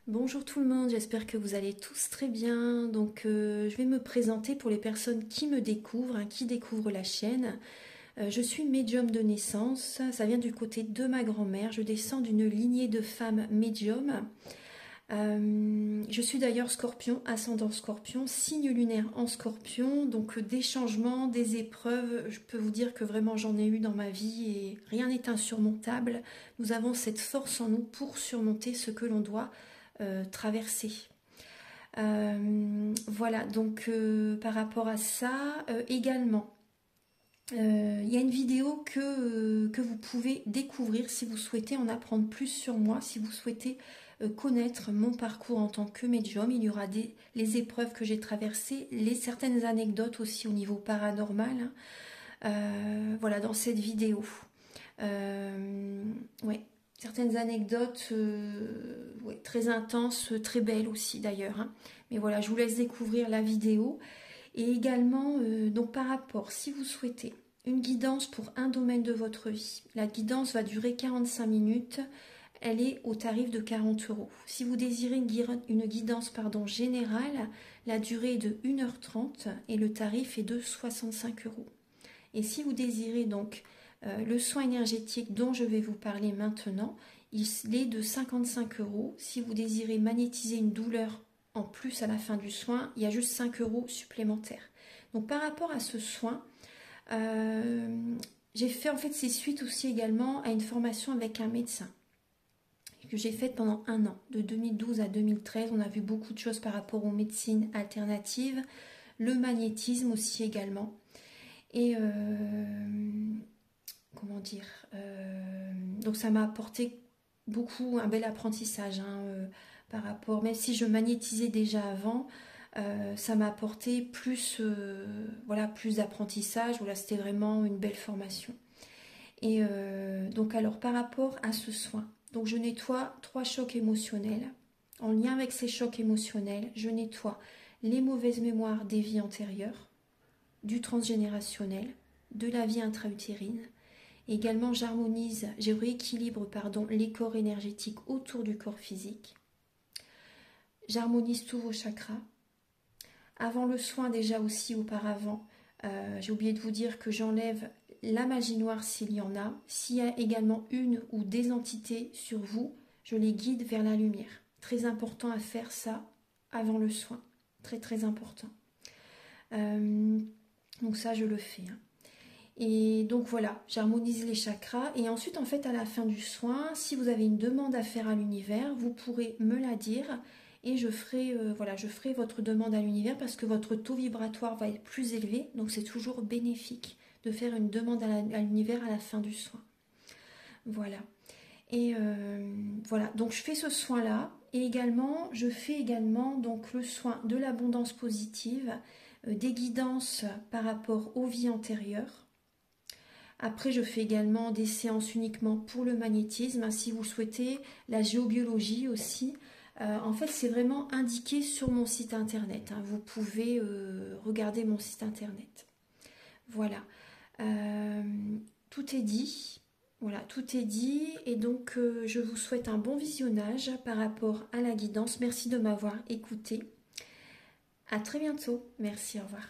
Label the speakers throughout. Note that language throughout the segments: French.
Speaker 1: Bonjour tout le monde, j'espère que vous allez tous très bien. Je vais me présenter pour les personnes qui me découvrent, qui découvrent la chaîne. Je suis médium de naissance, ça vient du côté de ma grand-mère. Je descends d'une lignée de femmes médiums. Je suis d'ailleurs scorpion, ascendant scorpion, signe lunaire en scorpion. Donc des changements, des épreuves, je peux vous dire que vraiment j'en ai eu dans ma vie et rien n'est insurmontable. Nous avons cette force en nous pour surmonter ce que l'on doit traverser. Voilà, par rapport à ça, également, il y a une vidéo que vous pouvez découvrir si vous souhaitez en apprendre plus sur moi, si vous souhaitez connaître mon parcours en tant que médium. Il y aura les épreuves que j'ai traversées, certaines anecdotes aussi au niveau paranormal, voilà, dans cette vidéo. Ouais. Certaines anecdotes ouais, très intenses, très belles aussi d'ailleurs. Mais voilà, je vous laisse découvrir la vidéo. Et également, donc par rapport, si vous souhaitez une guidance pour un domaine de votre vie, la guidance va durer 45 minutes. Elle est au tarif de 40 €. Si vous désirez une guidance générale, la durée est de 1h30 et le tarif est de 65 €. Et si vous désirez donc le soin énergétique dont je vais vous parler maintenant, il est de 55 €. Si vous désirez magnétiser une douleur en plus à la fin du soin, il y a juste 5 € supplémentaires. Donc par rapport à ce soin, j'ai fait en fait c'est suite aussi également à une formation avec un médecin que j'ai faite pendant un an, de 2012 à 2013. On a vu beaucoup de choses par rapport aux médecines alternatives, le magnétisme aussi également. Et comment dire, donc ça m'a apporté beaucoup, un bel apprentissage par rapport, même si je magnétisais déjà avant, ça m'a apporté plus, voilà, plus d'apprentissage. Voilà, c'était vraiment une belle formation. Et donc alors par rapport à ce soin, donc je nettoie 3 chocs émotionnels. En lien avec ces chocs émotionnels, je nettoie les mauvaises mémoires des vies antérieures, du transgénérationnel, de la vie intra-utérine. Également, je rééquilibre les corps énergétiques autour du corps physique. J'harmonise tous vos chakras. Avant le soin, déjà aussi auparavant, j'ai oublié de vous dire que j'enlève la magie noire s'il y en a. S'il y a également une ou des entités sur vous, je les guide vers la lumière. Très important à faire ça avant le soin. Très très important. Donc ça, je le fais. Et donc voilà, j'harmonise les chakras. Et ensuite, en fait, à la fin du soin, si vous avez une demande à faire à l'univers, vous pourrez me la dire. Et je ferai votre demande à l'univers parce que votre taux vibratoire va être plus élevé. Donc c'est toujours bénéfique de faire une demande à l'univers à la fin du soin. Voilà. Et voilà, donc je fais ce soin-là. Et également, je fais également donc, le soin de l'abondance positive, des guidances par rapport aux vies antérieures. Après, je fais également des séances uniquement pour le magnétisme, si vous souhaitez, la géobiologie aussi. En fait, c'est vraiment indiqué sur mon site internet. Vous pouvez regarder mon site internet. Voilà. Tout est dit. Voilà, tout est dit. Et donc, je vous souhaite un bon visionnage par rapport à la guidance. Merci de m'avoir écouté. À très bientôt. Merci, au revoir.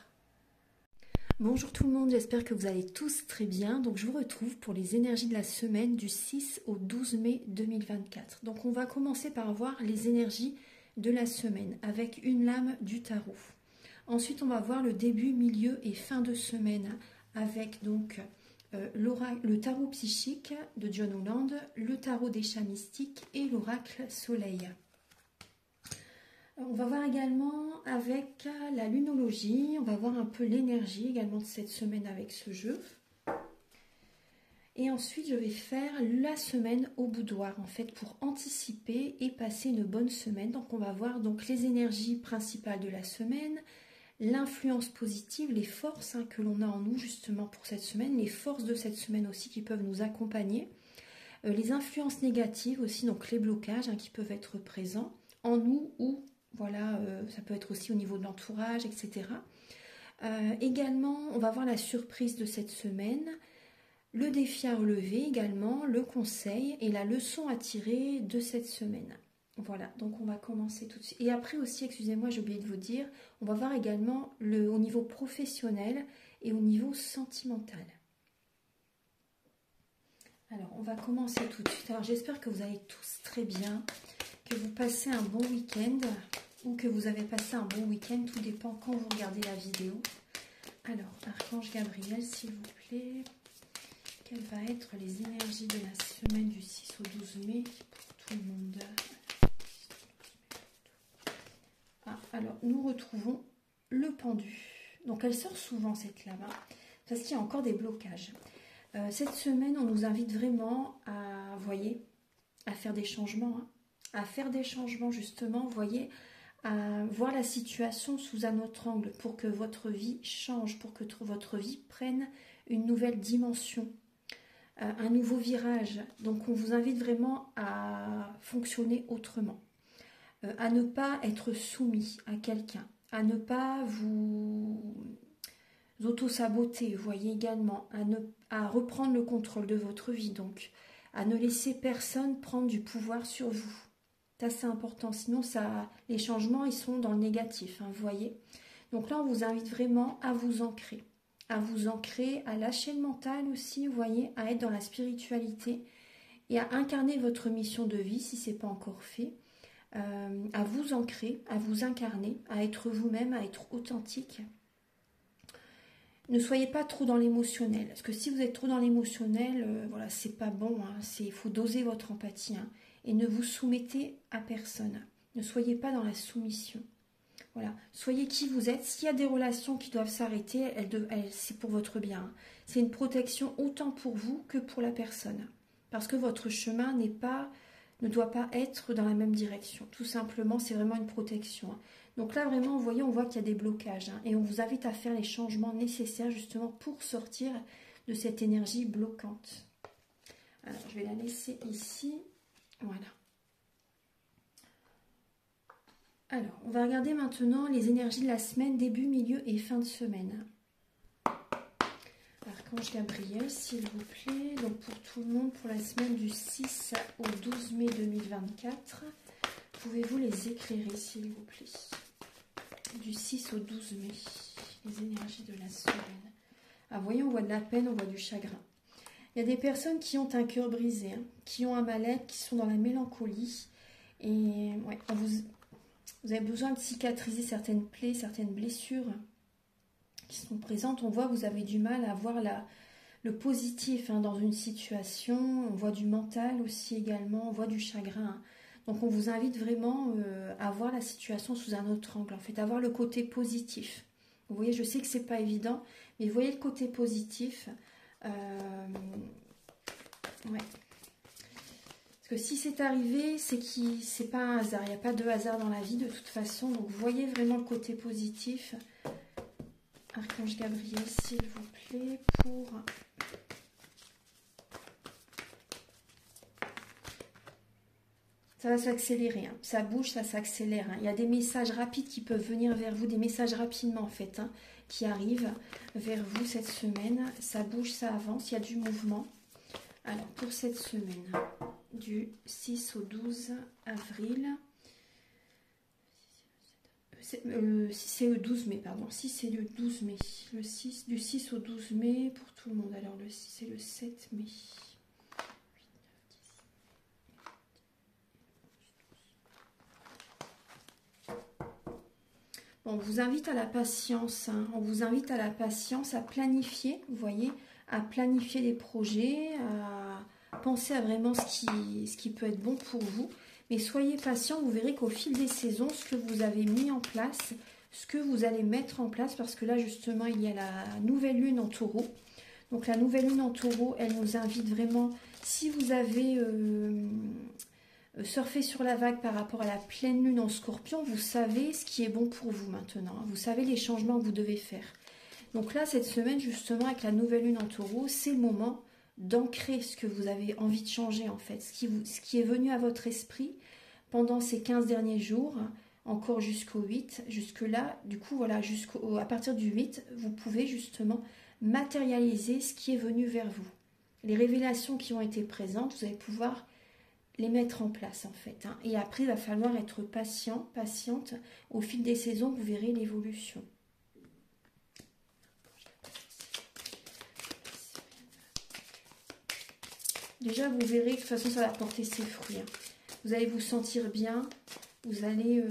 Speaker 1: Bonjour tout le monde, j'espère que vous allez tous très bien. Donc je vous retrouve pour les énergies de la semaine du 6 au 12 mai 2024. Donc on va commencer par voir les énergies de la semaine avec une lame du tarot. Ensuite on va voir le début, milieu et fin de semaine avec donc le tarot psychique de John Holland, le tarot des chats mystiques et l'oracle soleil. On va voir également avec la lunologie, on va voir un peu l'énergie également de cette semaine avec ce jeu. Et ensuite, je vais faire la semaine au boudoir, en fait, pour anticiper et passer une bonne semaine. Donc, on va voir donc les énergies principales de la semaine, l'influence positive, les forces que l'on a en nous justement pour cette semaine, les forces de cette semaine aussi qui peuvent nous accompagner, les influences négatives aussi, donc les blocages qui peuvent être présents en nous ou voilà, ça peut être aussi au niveau de l'entourage, etc. Également, on va voir la surprise de cette semaine, le défi à relever également, le conseil et la leçon à tirer de cette semaine. Voilà, donc on va commencer tout de suite. Et après aussi, excusez-moi, j'ai oublié de vous dire, on va voir également au niveau professionnel et au niveau sentimental. Alors, on va commencer tout de suite. Alors, j'espère que vous allez tous très bien, que vous passez un bon week-end ou que vous avez passé un bon week-end, tout dépend quand vous regardez la vidéo. Alors, Archange Gabriel, s'il vous plaît, quelles vont être les énergies de la semaine du 6 au 12 mai pour tout le monde? Alors, nous retrouvons le pendu. Donc, elle sort souvent cette lame, parce qu'il y a encore des blocages. Cette semaine, on nous invite vraiment à, voyez, à faire des changements. À faire des changements, justement, voyez, à voir la situation sous un autre angle pour que votre vie change, pour que votre vie prenne une nouvelle dimension, un nouveau virage. Donc, on vous invite vraiment à fonctionner autrement. À ne pas être soumis à quelqu'un, à ne pas vous auto-saboter, vous voyez également, à reprendre le contrôle de votre vie, donc à ne laisser personne prendre du pouvoir sur vous. Ça, c'est important, sinon les changements, ils sont dans le négatif, vous voyez. Donc là, on vous invite vraiment à vous ancrer, à lâcher le mental aussi, vous voyez, à être dans la spiritualité et à incarner votre mission de vie, si ce n'est pas encore fait. À vous ancrer, à vous incarner, à être vous-même, à être authentique. Ne soyez pas trop dans l'émotionnel, parce que si vous êtes trop dans l'émotionnel, voilà, c'est pas bon. Il faut doser votre empathie et ne vous soumettez à personne. Ne soyez pas dans la soumission. Voilà, soyez qui vous êtes. S'il y a des relations qui doivent s'arrêter, c'est pour votre bien. C'est une protection autant pour vous que pour la personne, parce que votre chemin ne doit pas être dans la même direction. Tout simplement, c'est vraiment une protection. Donc là, vraiment, vous voyez, on voit qu'il y a des blocages. Et on vous invite à faire les changements nécessaires justement pour sortir de cette énergie bloquante. Alors, je vais la laisser ici. Voilà. Alors, on va regarder maintenant les énergies de la semaine, début, milieu et fin de semaine. Archange Gabriel, s'il vous plaît. Donc pour tout le monde, pour la semaine du 6 au 12 mai 2024, pouvez-vous les éclairer, s'il vous plaît? Du 6 au 12 mai, les énergies de la semaine. Ah, voyez, on voit de la peine, on voit du chagrin. Il y a des personnes qui ont un cœur brisé, qui ont un mal-être, qui sont dans la mélancolie. Et ouais, vous avez besoin de cicatriser certaines plaies, certaines blessures qui sont présentes. On voit que vous avez du mal à voir le positif dans une situation. On voit du mental aussi également, on voit du chagrin. Donc on vous invite vraiment à voir la situation sous un autre angle, en fait, à voir le côté positif. Vous voyez, je sais que c'est pas évident, mais voyez le côté positif. Ouais. Parce que si c'est arrivé, c'est pas un hasard. Il n'y a pas de hasard dans la vie de toute façon. Donc voyez vraiment le côté positif. Archange Gabriel, s'il vous plaît, pour... Ça va s'accélérer, ça bouge, ça s'accélère. Il y a des messages rapides qui peuvent venir vers vous, des messages rapidement en fait, qui arrivent vers vous cette semaine. Ça bouge, ça avance, il y a du mouvement. Alors pour cette semaine, du 6 au 12 avril, c'est le 12 mai, pardon. Si c'est le 12 mai, du 6 au 12 mai pour tout le monde. Alors le 6 c'est le 7 mai. On vous invite à la patience, on vous invite à la patience, à planifier, vous voyez, à planifier les projets, à penser à vraiment ce qui peut être bon pour vous. Mais soyez patient, vous verrez qu'au fil des saisons, ce que vous avez mis en place, ce que vous allez mettre en place, parce que là justement il y a la nouvelle lune en taureau. Donc la nouvelle lune en taureau, elle nous invite vraiment, si vous avez... surfer sur la vague par rapport à la pleine lune en scorpion, vous savez ce qui est bon pour vous maintenant. Vous savez les changements que vous devez faire. Donc là, cette semaine, justement, avec la nouvelle lune en taureau, c'est le moment d'ancrer ce que vous avez envie de changer, en fait. Ce qui est venu à votre esprit pendant ces 15 derniers jours, encore jusqu'au 8. Jusque-là, du coup, voilà, à partir du 8, vous pouvez justement matérialiser ce qui est venu vers vous. Les révélations qui ont été présentes, vous allez pouvoir les mettre en place en fait. Hein. Et après, il va falloir être patient, patiente. Au fil des saisons, vous verrez l'évolution. Déjà, vous verrez que de toute façon, ça va porter ses fruits. Hein. Vous allez vous sentir bien. Vous allez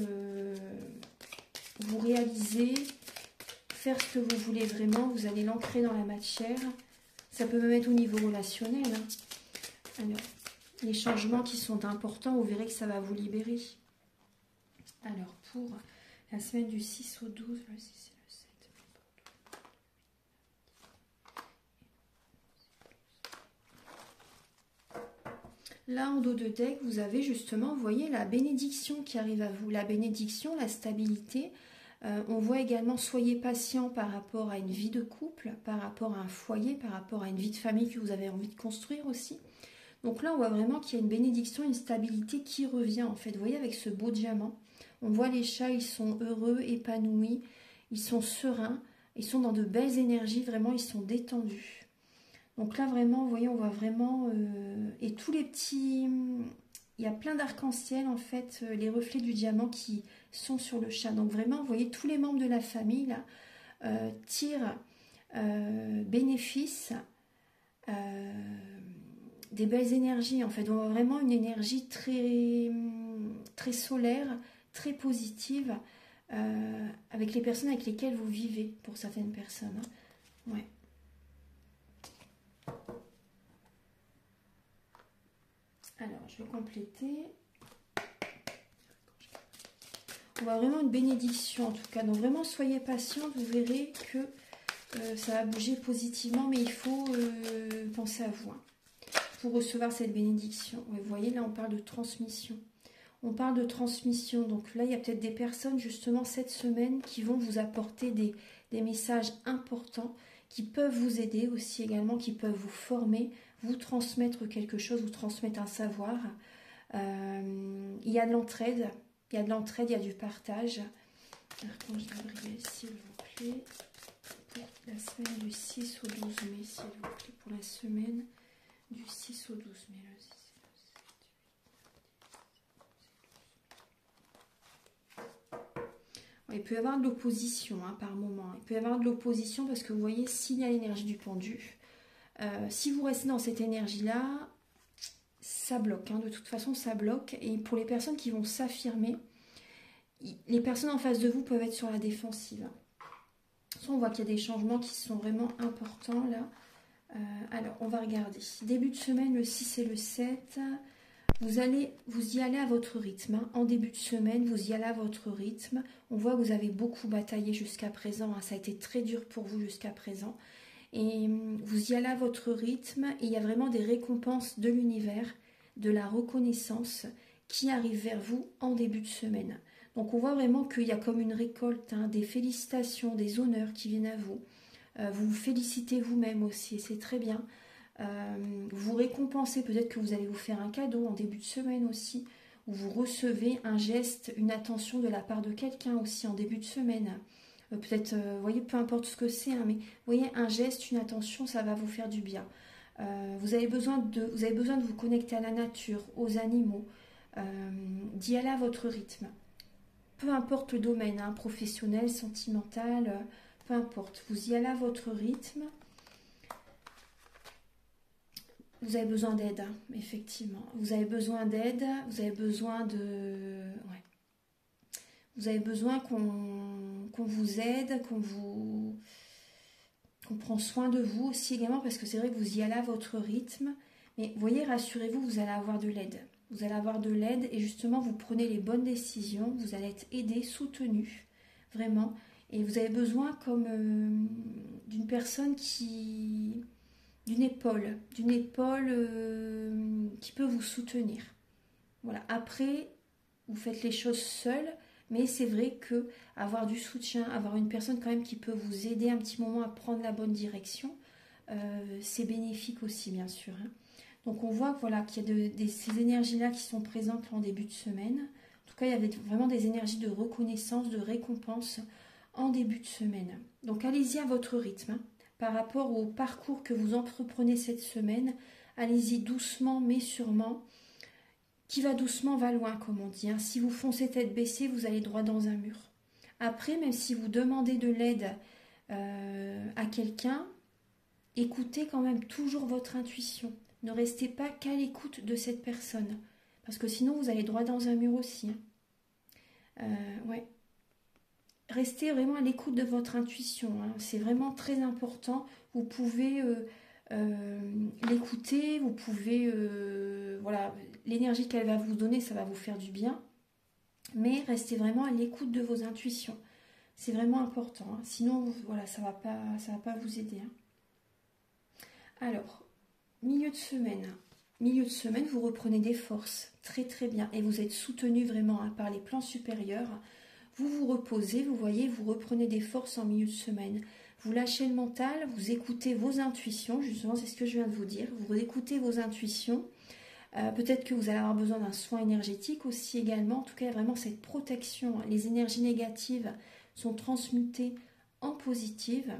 Speaker 1: vous réaliser, faire ce que vous voulez vraiment. Vous allez l'ancrer dans la matière. Ça peut même être au niveau relationnel. Hein. Alors, les changements qui sont importants, vous verrez que ça va vous libérer. Alors, pour la semaine du 6 au 12, le 6 et le 7. Là, en dos de deck, vous avez justement, vous voyez, la bénédiction qui arrive à vous. La bénédiction, la stabilité. On voit également, soyez patient par rapport à une vie de couple, par rapport à un foyer, par rapport à une vie de famille que vous avez envie de construire aussi. Donc là, on voit vraiment qu'il y a une bénédiction, une stabilité qui revient en fait. Vous voyez, avec ce beau diamant, on voit les chats, ils sont heureux, épanouis, ils sont sereins, ils sont dans de belles énergies, vraiment, ils sont détendus. Donc là, vraiment, vous voyez, on voit vraiment... et tous les petits... Il y a plein d'arcs-en-ciel, en fait, les reflets du diamant qui sont sur le chat. Donc vraiment, vous voyez, tous les membres de la famille, là, tirent bénéfice... des belles énergies en fait, on a vraiment une énergie très, très solaire, très positive avec les personnes avec lesquelles vous vivez, pour certaines personnes. Hein. Ouais. Alors, je vais compléter. On voit vraiment une bénédiction en tout cas, donc vraiment soyez patients, vous verrez que ça va bouger positivement, mais il faut penser à vous. Hein. Pour recevoir cette bénédiction. Ouais, vous voyez, là, on parle de transmission. On parle de transmission. Donc là, il y a peut-être des personnes, justement, cette semaine, qui vont vous apporter des messages importants, qui peuvent vous aider aussi également, qui peuvent vous former, vous transmettre quelque chose, vous transmettre un savoir. Il y a de l'entraide. Il y a de l'entraide, il y a du partage. Archange Gabriel, s'il vous plaît. Pour la semaine du 6 au 12 mai, s'il vous plaît. Pour la semaine... du 6 au 12 mai, le 6 et le 7. Il peut y avoir de l'opposition hein, par moment. Il peut y avoir de l'opposition parce que vous voyez, s'il y a l'énergie du pendu, si vous restez dans cette énergie-là, ça bloque. Hein, de toute façon, ça bloque. Et pour les personnes qui vont s'affirmer, les personnes en face de vous peuvent être sur la défensive. On voit qu'il y a des changements qui sont vraiment importants là. Alors, on va regarder. Début de semaine, le 6 et le 7, vous y allez à votre rythme. Hein. En début de semaine, vous y allez à votre rythme. On voit que vous avez beaucoup bataillé jusqu'à présent. Hein. Ça a été très dur pour vous jusqu'à présent. Et vous y allez à votre rythme. Et il y a vraiment des récompenses de l'univers, de la reconnaissance qui arrivent vers vous en début de semaine. Donc, on voit vraiment qu'il y a comme une récolte, hein, des félicitations, des honneurs qui viennent à vous. Vous vous félicitez vous-même aussi, c'est très bien. Vous récompensez, peut-être que vous allez vous faire un cadeau en début de semaine aussi, ou vous recevez un geste, une attention de la part de quelqu'un aussi en début de semaine. Peut-être, vous voyez, peu importe ce que c'est, hein, mais vous voyez, un geste, une attention, ça va vous faire du bien. Vous avez besoin de vous connecter à la nature, aux animaux, d'y aller à votre rythme. Peu importe le domaine, hein, professionnel, sentimental... peu importe, vous y allez à votre rythme. Vous avez besoin d'aide, hein, effectivement. Vous avez besoin d'aide, vous avez besoin de... Ouais. Vous avez besoin qu'on vous aide, qu'on prend soin de vous aussi également, parce que c'est vrai que vous y allez à votre rythme. Mais vous voyez, rassurez-vous, vous allez avoir de l'aide. Vous allez avoir de l'aide et justement, vous prenez les bonnes décisions. Vous allez être aidé, soutenu, vraiment. Et vous avez besoin comme d'une personne d'une épaule qui peut vous soutenir. Voilà. Après, vous faites les choses seules, mais c'est vrai que avoir du soutien, avoir une personne quand même qui peut vous aider un petit moment à prendre la bonne direction, c'est bénéfique aussi, bien sûr. Hein. Donc on voit voilà, qu'il y a ces énergies-là qui sont présentes en début de semaine. En tout cas, il y avait vraiment des énergies de reconnaissance, de récompense en début de semaine. Donc allez-y à votre rythme. Hein. Par rapport au parcours que vous entreprenez cette semaine, allez-y doucement mais sûrement. qui va doucement va loin, comme on dit. Hein. Si vous foncez tête baissée, vous allez droit dans un mur. Après, même si vous demandez de l'aide à quelqu'un, écoutez quand même toujours votre intuition. Ne restez pas qu'à l'écoute de cette personne. Parce que sinon, vous allez droit dans un mur aussi. Hein. Ouais. Restez vraiment à l'écoute de votre intuition. Hein. C'est vraiment très important. Vous pouvez l'écouter, vous pouvez... voilà, l'énergie qu'elle va vous donner, ça va vous faire du bien. Mais restez vraiment à l'écoute de vos intuitions. C'est vraiment important. Hein. Sinon, voilà, ça va pas vous aider. Hein. Alors, milieu de semaine. Milieu de semaine, vous reprenez des forces. Très très bien. Et vous êtes soutenu vraiment hein, par les plans supérieurs. Vous vous reposez, vous voyez, vous reprenez des forces en milieu de semaine. Vous lâchez le mental, vous écoutez vos intuitions. Justement, c'est ce que je viens de vous dire. Vous écoutez vos intuitions. Peut-être que vous allez avoir besoin d'un soin énergétique aussi également. En tout cas, vraiment cette protection. Les énergies négatives sont transmutées en positives.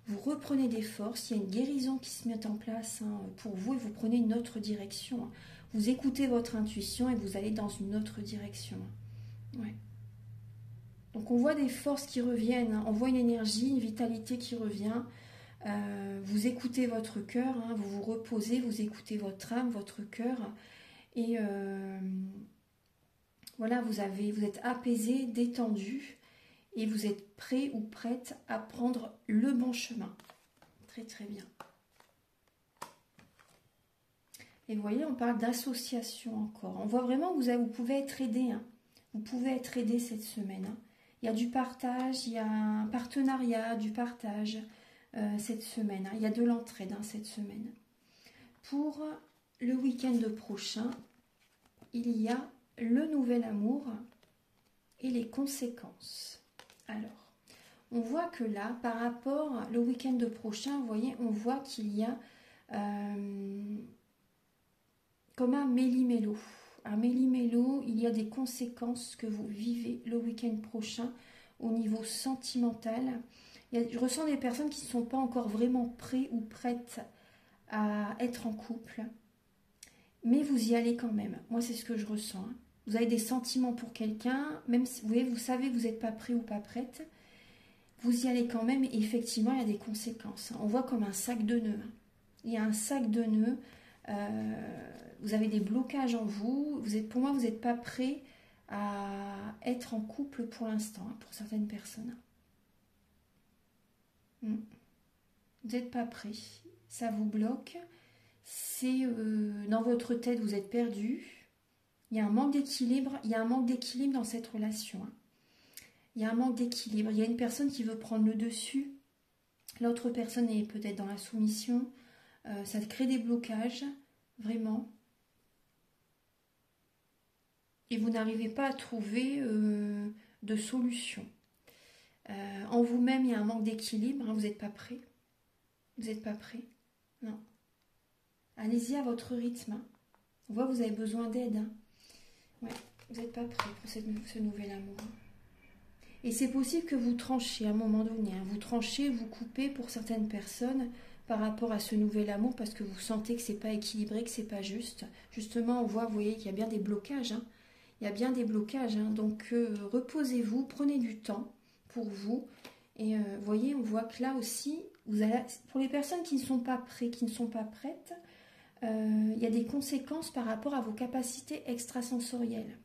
Speaker 1: Vous reprenez des forces. Il y a une guérison qui se met en place hein, pour vous et vous prenez une autre direction. Vous écoutez votre intuition et vous allez dans une autre direction. Ouais. Donc on voit des forces qui reviennent. Hein. On voit une énergie, une vitalité qui revient. Vous écoutez votre cœur, hein, vous vous reposez, vous écoutez votre âme, votre cœur, et voilà, vous êtes apaisé, détendu, et vous êtes prêt ou prête à prendre le bon chemin. Très très bien. Et vous voyez, on parle d'association encore. On voit vraiment que vous pouvez être aidé. Hein. Vous pouvez être aidé cette semaine. Hein. Il y a du partage, il y a un partenariat, du partage. Cette semaine. Hein. Il y a de l'entraide hein, cette semaine. Pour le week-end prochain, il y a le nouvel amour et les conséquences. Alors, on voit que là, par rapport au week-end prochain, vous voyez, on voit qu'il y a comme un méli-mélo. Un méli-mélo, il y a des conséquences que vous vivez le week-end prochain au niveau sentimental. Je ressens des personnes qui ne sont pas encore vraiment prêtes ou prêtes à être en couple. Mais vous y allez quand même. Moi, c'est ce que je ressens. Hein. Vous avez des sentiments pour quelqu'un, même si vous savez que vous n'êtes pas prêt ou pas prête. Vous y allez quand même et effectivement, il y a des conséquences. Hein. On voit comme un sac de nœuds. Hein. Il y a un sac de nœuds. Vous avez des blocages en vous. Pour moi, vous n'êtes pas prêt à être en couple pour l'instant, hein, pour certaines personnes. Vous n'êtes pas prêt, ça vous bloque, c'est dans votre tête, vous êtes perdu, il y a un manque d'équilibre, dans cette relation. Hein. Il y a un manque d'équilibre, il y a une personne qui veut prendre le dessus, l'autre personne est peut-être dans la soumission, ça crée des blocages, vraiment. Et vous n'arrivez pas à trouver de solution. En vous-même, il y a un manque d'équilibre, hein, vous n'êtes pas prêt. Vous n'êtes pas prêt? Non. Allez-y à votre rythme. Hein. On voit que vous avez besoin d'aide. Hein. Ouais, vous n'êtes pas prêt pour ce nouvel amour. Et c'est possible que vous tranchiez à un moment donné. Hein. Vous tranchez, vous coupez pour certaines personnes par rapport à ce nouvel amour parce que vous sentez que c'est pas équilibré, que c'est pas juste. Justement, on voit, vous voyez qu'il y a bien des blocages. Hein. Il y a bien des blocages. Hein. Donc, reposez-vous, prenez du temps pour vous. Et vous voyez, on voit que là aussi, pour les personnes qui ne sont pas prêtes, il y a des conséquences par rapport à vos capacités extrasensorielles.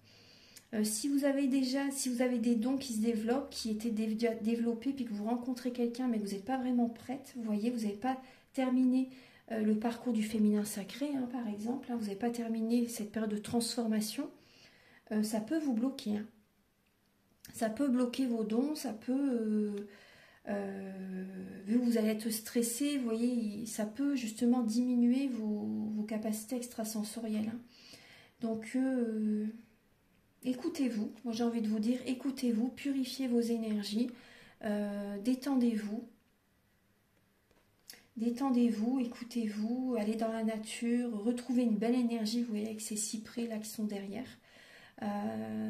Speaker 1: Si vous avez des dons qui se développent, qui étaient développés, puis que vous rencontrez quelqu'un, mais que vous n'êtes pas vraiment prête, vous voyez, vous n'avez pas terminé le parcours du féminin sacré, hein, par exemple, hein, vous n'avez pas terminé cette période de transformation, ça peut vous bloquer. Hein. Ça peut bloquer vos dons, ça peut... vu que vous allez être stressé, vous voyez, ça peut justement diminuer vos capacités extrasensorielles. Hein. Donc, écoutez-vous. Moi, j'ai envie de vous dire, écoutez-vous, purifiez vos énergies, détendez-vous. Détendez-vous, écoutez-vous, allez dans la nature, retrouvez une belle énergie, vous voyez, avec ces cyprès là qui sont derrière.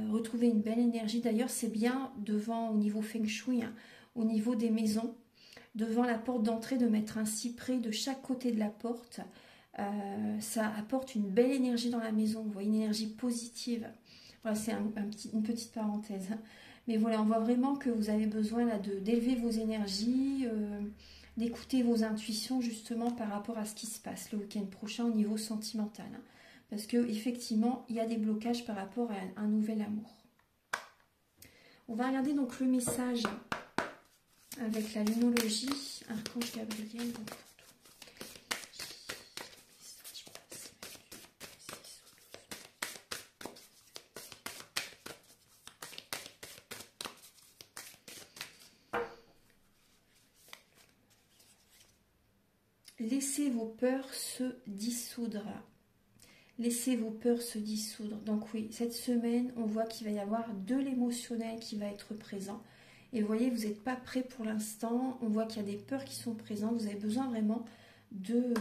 Speaker 1: Retrouvez une belle énergie. D'ailleurs, c'est bien devant, au niveau feng shui, hein, au niveau des maisons, devant la porte d'entrée, de mettre un cyprès de chaque côté de la porte. Ça apporte une belle énergie dans la maison, vous voyez, une énergie positive. Voilà, c'est une petite parenthèse. Mais voilà, on voit vraiment que vous avez besoin là d'élever vos énergies, d'écouter vos intuitions justement par rapport à ce qui se passe le week-end prochain au niveau sentimental. Parce qu'effectivement, il y a des blocages par rapport à un nouvel amour. On va regarder donc le message avec la lunologie. Archange Gabriel. Donc, laissez vos peurs se dissoudre. Laissez vos peurs se dissoudre. Donc oui, cette semaine, on voit qu'il va y avoir de l'émotionnel qui va être présent. Et vous voyez, vous n'êtes pas prêt pour l'instant. On voit qu'il y a des peurs qui sont présentes. Vous avez besoin vraiment de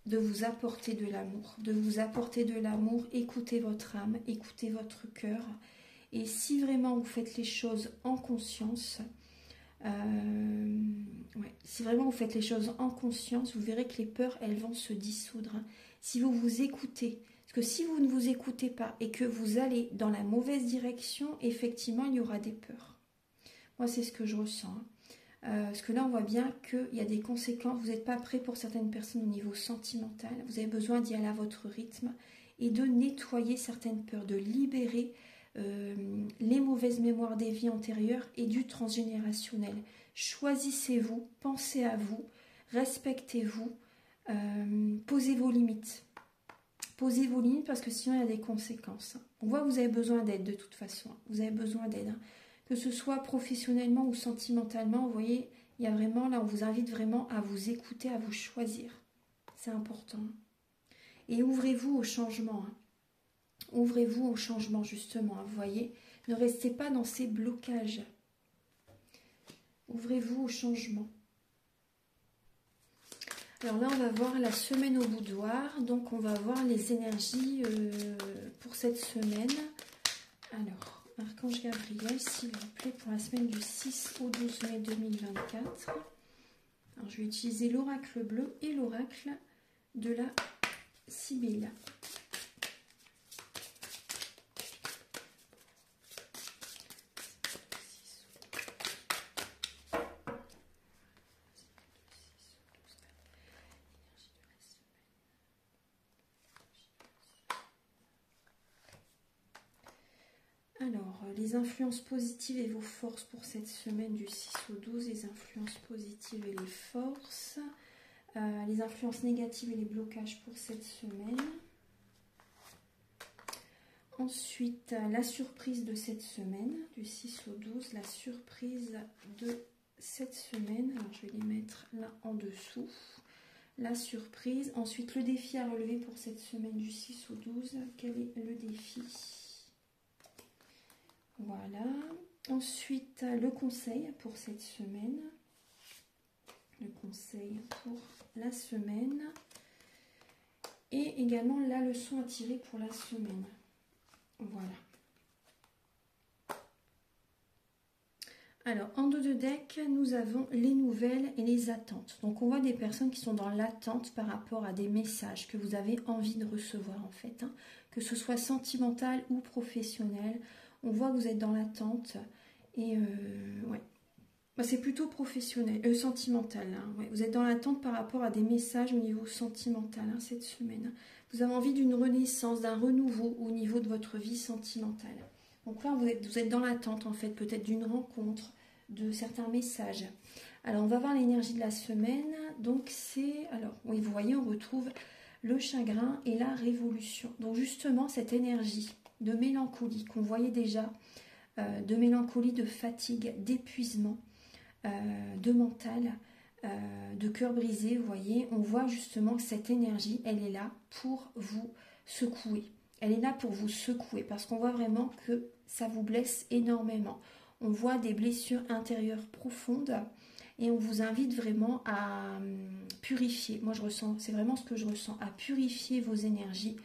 Speaker 1: vous apporter de l'amour. De vous apporter de l'amour. Écoutez votre âme, écoutez votre cœur. Et si vraiment vous faites les choses en conscience... si vraiment vous faites les choses en conscience, vous verrez que les peurs, elles vont se dissoudre. Si vous vous écoutez, parce que si vous ne vous écoutez pas et que vous allez dans la mauvaise direction, effectivement, il y aura des peurs. Moi, c'est ce que je ressens. Parce que là, on voit bien qu'il y a des conséquences. Vous n'êtes pas prêt pour certaines personnes au niveau sentimental. Vous avez besoin d'y aller à votre rythme et de nettoyer certaines peurs, de libérer les mauvaises mémoires des vies antérieures et du transgénérationnel. Choisissez-vous, pensez à vous, respectez-vous, posez vos limites. Posez vos limites parce que sinon il y a des conséquences. On voit que vous avez besoin d'aide de toute façon. Vous avez besoin d'aide. Que ce soit professionnellement ou sentimentalement, vous voyez, il y a vraiment, là on vous invite vraiment à vous écouter, à vous choisir. C'est important. Et ouvrez-vous au changement. Ouvrez-vous au changement, justement, vous voyez. Ne restez pas dans ces blocages. Ouvrez-vous au changement. Alors là, on va voir la semaine au boudoir. Donc, on va voir les énergies pour cette semaine. Alors, Archange Gabriel, s'il vous plaît, pour la semaine du 6 au 12 mai 2024. Alors, je vais utiliser l'oracle bleu et l'oracle de la Sibylle. Alors, les influences positives et vos forces pour cette semaine du 6 au 12, les influences positives et les forces, les influences négatives et les blocages pour cette semaine. Ensuite, la surprise de cette semaine, du 6 au 12, la surprise de cette semaine. Alors, je vais les mettre là en dessous. La surprise. Ensuite, le défi à relever pour cette semaine du 6 au 12. Quel est le défi ? Voilà. Ensuite, le conseil pour cette semaine. Le conseil pour la semaine. Et également la leçon à tirer pour la semaine. Voilà. Alors, en dos de deck, nous avons les nouvelles et les attentes. Donc, on voit des personnes qui sont dans l'attente par rapport à des messages que vous avez envie de recevoir, en fait. Que ce soit sentimental ou professionnel. On voit que vous êtes dans l'attente. Et, ouais. C'est plutôt professionnel, sentimental. Ouais. Vous êtes dans l'attente par rapport à des messages au niveau sentimental cette semaine. Vous avez envie d'une renaissance, d'un renouveau au niveau de votre vie sentimentale. Donc là, vous êtes dans l'attente, en fait, peut-être d'une rencontre, de certains messages. Alors, on va voir l'énergie de la semaine. Donc, c'est... Alors, oui, vous voyez, on retrouve le chagrin et la révolution. Donc, justement, cette énergie de mélancolie qu'on voyait déjà, de mélancolie, de fatigue, d'épuisement, de mental, de cœur brisé, vous voyez, on voit justement que cette énergie, elle est là pour vous secouer. Elle est là pour vous secouer parce qu'on voit vraiment que ça vous blesse énormément. On voit des blessures intérieures profondes et on vous invite vraiment à purifier. Moi, je ressens, c'est vraiment ce que je ressens, à purifier vos énergies,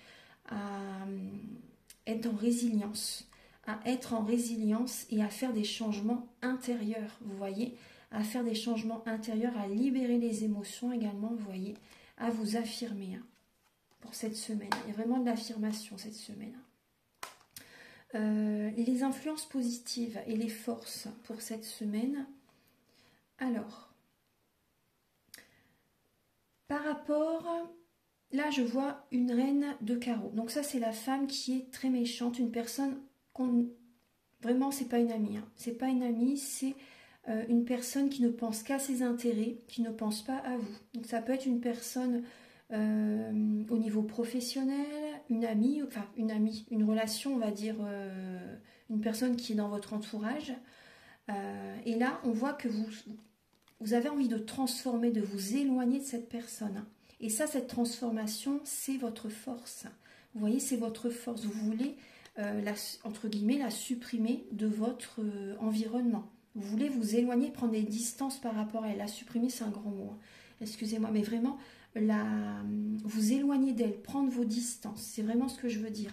Speaker 1: à être en résilience, et à faire des changements intérieurs, vous voyez, à faire des changements intérieurs, à libérer les émotions également, vous voyez, à vous affirmer hein, pour cette semaine. Il y a vraiment de l'affirmation cette semaine. Les influences positives et les forces pour cette semaine. Alors, par rapport, là je vois une reine de carreau. Donc ça c'est la femme qui est très méchante, une personne qu'on... Vraiment c'est pas une amie, hein. C'est pas une amie, c'est une personne qui ne pense qu'à ses intérêts, qui ne pense pas à vous. Donc ça peut être une personne au niveau professionnel, une amie, enfin une relation, on va dire, une personne qui est dans votre entourage. Et là, on voit que vous avez envie de transformer, de vous éloigner de cette personne. Et ça, cette transformation, c'est votre force. Vous voyez, c'est votre force. Vous voulez, entre guillemets, la supprimer de votre environnement. Vous voulez vous éloigner, prendre des distances par rapport à elle. La supprimer, c'est un grand mot. Hein. Excusez-moi, mais vraiment, vous éloigner d'elle, prendre vos distances. C'est vraiment ce que je veux dire.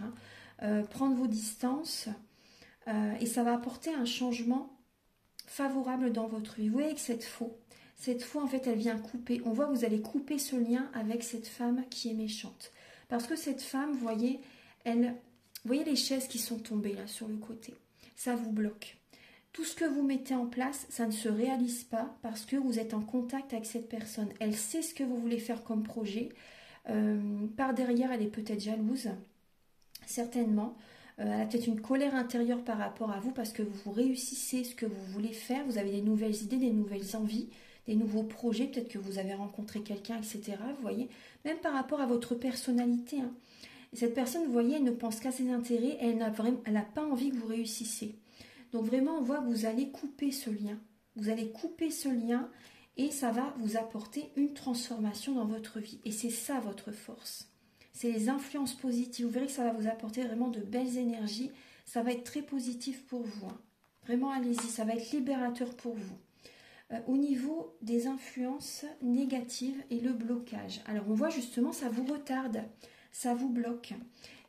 Speaker 1: Hein. Prendre vos distances et ça va apporter un changement favorable dans votre vie. Vous voyez que cette faux, en fait, elle vient couper. On voit que vous allez couper ce lien avec cette femme qui est méchante. Parce que cette femme, vous voyez, vous voyez les chaises qui sont tombées là sur le côté. Ça vous bloque. Tout ce que vous mettez en place, ça ne se réalise pas parce que vous êtes en contact avec cette personne. Elle sait ce que vous voulez faire comme projet. Par derrière, elle est peut-être jalouse, certainement. Elle a peut-être une colère intérieure par rapport à vous parce que vous réussissez ce que vous voulez faire. Vous avez des nouvelles idées, des nouvelles envies, des nouveaux projets. Peut-être que vous avez rencontré quelqu'un, etc. Vous voyez, même par rapport à votre personnalité. Hein. Et cette personne, vous voyez, elle ne pense qu'à ses intérêts. Elle n'a pas envie que vous réussissiez. Donc vraiment, on voit que vous allez couper ce lien. Vous allez couper ce lien et ça va vous apporter une transformation dans votre vie. Et c'est ça votre force. C'est les influences positives. Vous verrez que ça va vous apporter vraiment de belles énergies. Ça va être très positif pour vous. Hein. Vraiment, allez-y, ça va être libérateur pour vous. Au niveau des influences négatives et le blocage. Alors, on voit justement, ça vous retarde, ça vous bloque.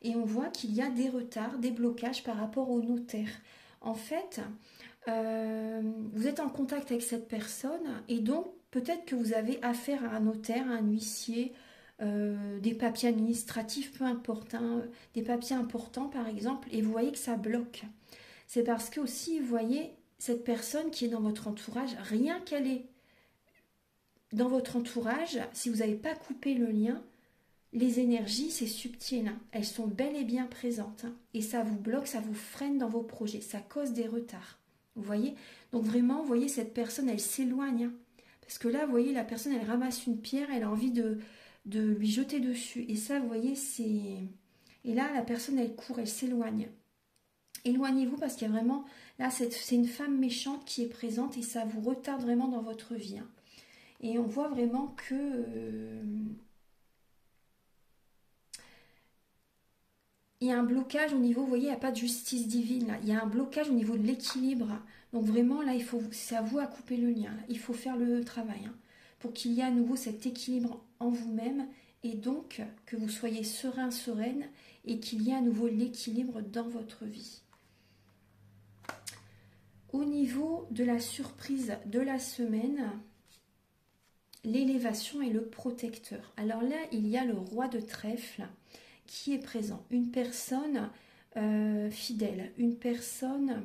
Speaker 1: Et on voit qu'il y a des retards, des blocages par rapport au notaire. En fait, vous êtes en contact avec cette personne et donc peut-être que vous avez affaire à un notaire, à un huissier, des papiers administratifs, peu importe, hein, des papiers importants par exemple, et vous voyez que ça bloque. C'est parce que aussi, vous voyez, cette personne qui est dans votre entourage, rien qu'elle est dans votre entourage, si vous n'avez pas coupé le lien, les énergies, c'est subtil, hein, elles sont bel et bien présentes, hein, et ça vous bloque, ça vous freine dans vos projets, ça cause des retards. Vous voyez? Donc vraiment, vous voyez, cette personne, elle s'éloigne, hein, parce que là, vous voyez, la personne, elle ramasse une pierre, elle a envie de lui jeter dessus. Et ça, vous voyez, c'est... Et là, la personne, elle court, elle s'éloigne. Éloignez-vous parce qu'il y a vraiment... Là, c'est une femme méchante qui est présente et ça vous retarde vraiment dans votre vie. Hein. Et on voit vraiment que... il y a un blocage au niveau, vous voyez, il n'y a pas de justice divine. Là. Il y a un blocage au niveau de l'équilibre. Donc vraiment, là, c'est à vous à couper le lien. Là. Il faut faire le travail. Hein, pour qu'il y ait à nouveau cet équilibre en vous-même et donc que vous soyez serein, sereine et qu'il y ait à nouveau l'équilibre dans votre vie. Au niveau de la surprise de la semaine, l'élévation et le protecteur. Alors là, il y a le roi de trèfle qui est présent. Une personne fidèle, une personne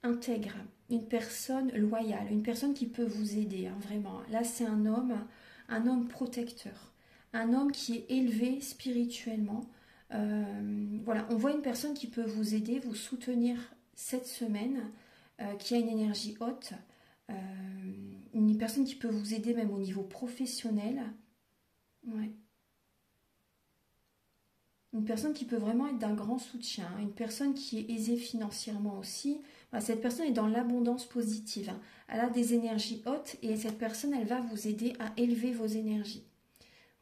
Speaker 1: intègre, une personne loyale, une personne qui peut vous aider, hein, vraiment. Là, c'est un homme protecteur, un homme qui est élevé spirituellement. Voilà, on voit une personne qui peut vous aider, vous soutenir cette semaine, qui a une énergie haute, une personne qui peut vous aider même au niveau professionnel. Ouais. Une personne qui peut vraiment être d'un grand soutien, une personne qui est aisée financièrement aussi. Voilà, cette personne est dans l'abondance positive. Hein. Elle a des énergies hautes et cette personne, elle va vous aider à élever vos énergies.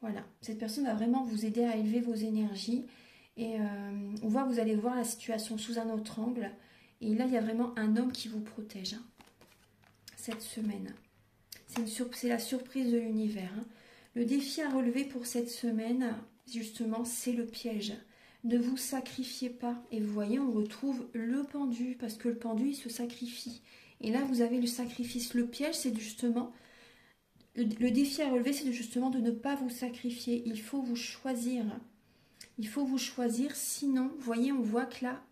Speaker 1: Voilà, cette personne va vraiment vous aider à élever vos énergies. Et on voit, vous allez voir la situation sous un autre angle. Et là, il y a vraiment un homme qui vous protège hein, cette semaine. C'est la surprise de l'univers. Hein. Le défi à relever pour cette semaine, justement, c'est le piège. Ne vous sacrifiez pas. Et vous voyez, on retrouve le pendu, parce que le pendu, il se sacrifie. Et là, vous avez le sacrifice. Le piège, c'est justement, le défi à relever, c'est justement de ne pas vous sacrifier. Il faut vous choisir. Il faut vous choisir, sinon, vous voyez, on voit que là,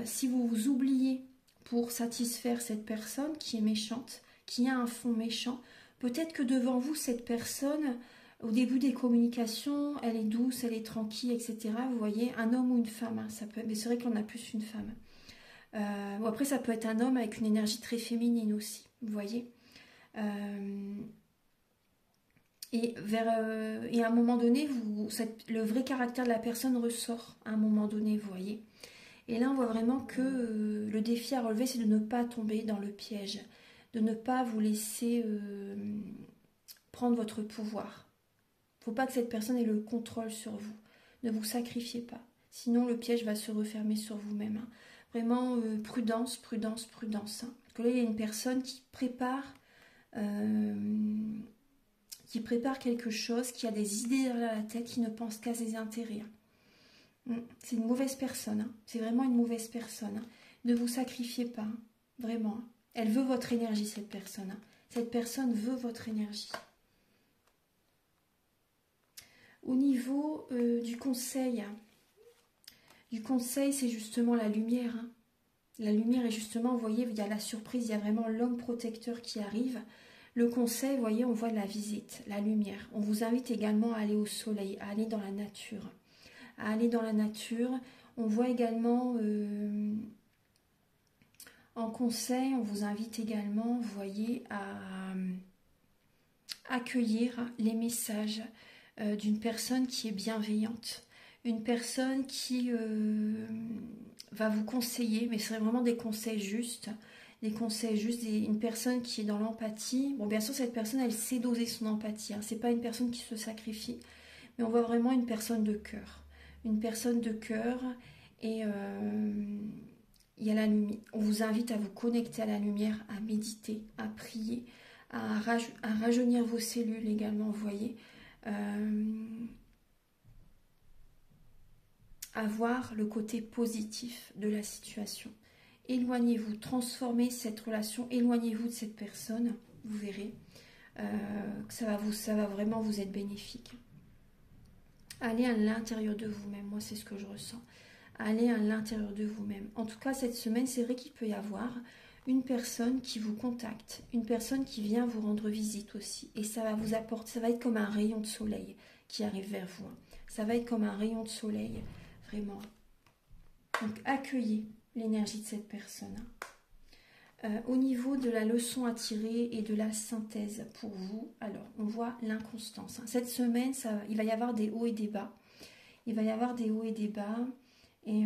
Speaker 1: si vous vous oubliez pour satisfaire cette personne qui est méchante, qui a un fond méchant, peut-être que devant vous, cette personne, au début des communications, elle est douce, elle est tranquille, etc. Vous voyez, un homme ou une femme, hein, ça peut, mais c'est vrai qu'on a plus une femme. Bon, après, ça peut être un homme avec une énergie très féminine aussi, vous voyez. Et à un moment donné, le vrai caractère de la personne ressort à un moment donné, vous voyez. Et là, on voit vraiment que le défi à relever, c'est de ne pas tomber dans le piège, de ne pas vous laisser prendre votre pouvoir. Il ne faut pas que cette personne ait le contrôle sur vous. Ne vous sacrifiez pas. Sinon, le piège va se refermer sur vous-même. Hein. Vraiment, prudence, prudence, prudence. Hein. Parce que là, il y a une personne qui prépare quelque chose, qui a des idées derrière la tête, qui ne pense qu'à ses intérêts. C'est une mauvaise personne. Hein. C'est vraiment une mauvaise personne. Hein. Ne vous sacrifiez pas. Hein. Vraiment. Hein. Elle veut votre énergie, cette personne. Hein. Cette personne veut votre énergie. Au niveau du conseil, c'est justement la lumière. Hein. La lumière est justement, vous voyez, il y a la surprise, il y a vraiment l'homme protecteur qui arrive. Le conseil, vous voyez, on voit la visite, la lumière. On vous invite également à aller au soleil, à aller dans la nature. À aller dans la nature. On voit également, en conseil, on vous invite également, vous voyez, à accueillir les messages d'une personne qui est bienveillante, une personne qui va vous conseiller, mais ce serait vraiment des conseils justes, une personne qui est dans l'empathie. Bon, bien sûr, cette personne, elle sait doser son empathie, hein. C'est pas une personne qui se sacrifie, mais on voit vraiment une personne de cœur, et il y a la lumière. On vous invite à vous connecter à la lumière, à méditer, à prier, à rajeunir vos cellules également, vous voyez. À voir le côté positif de la situation. Éloignez-vous, transformez cette relation, éloignez-vous de cette personne, vous verrez que ça va vraiment vous être bénéfique. Allez à l'intérieur de vous-même, moi c'est ce que je ressens. Allez à l'intérieur de vous-même. En tout cas, cette semaine, c'est vrai qu'il peut y avoir une personne qui vous contacte, une personne qui vient vous rendre visite aussi. Et ça va vous apporter, ça va être comme un rayon de soleil qui arrive vers vous. Ça va être comme un rayon de soleil, vraiment. Donc, accueillez l'énergie de cette personne. Au niveau de la leçon à tirer et de la synthèse pour vous, alors, on voit l'inconstance. Cette semaine, il va y avoir des hauts et des bas. Il va y avoir des hauts et des bas. Et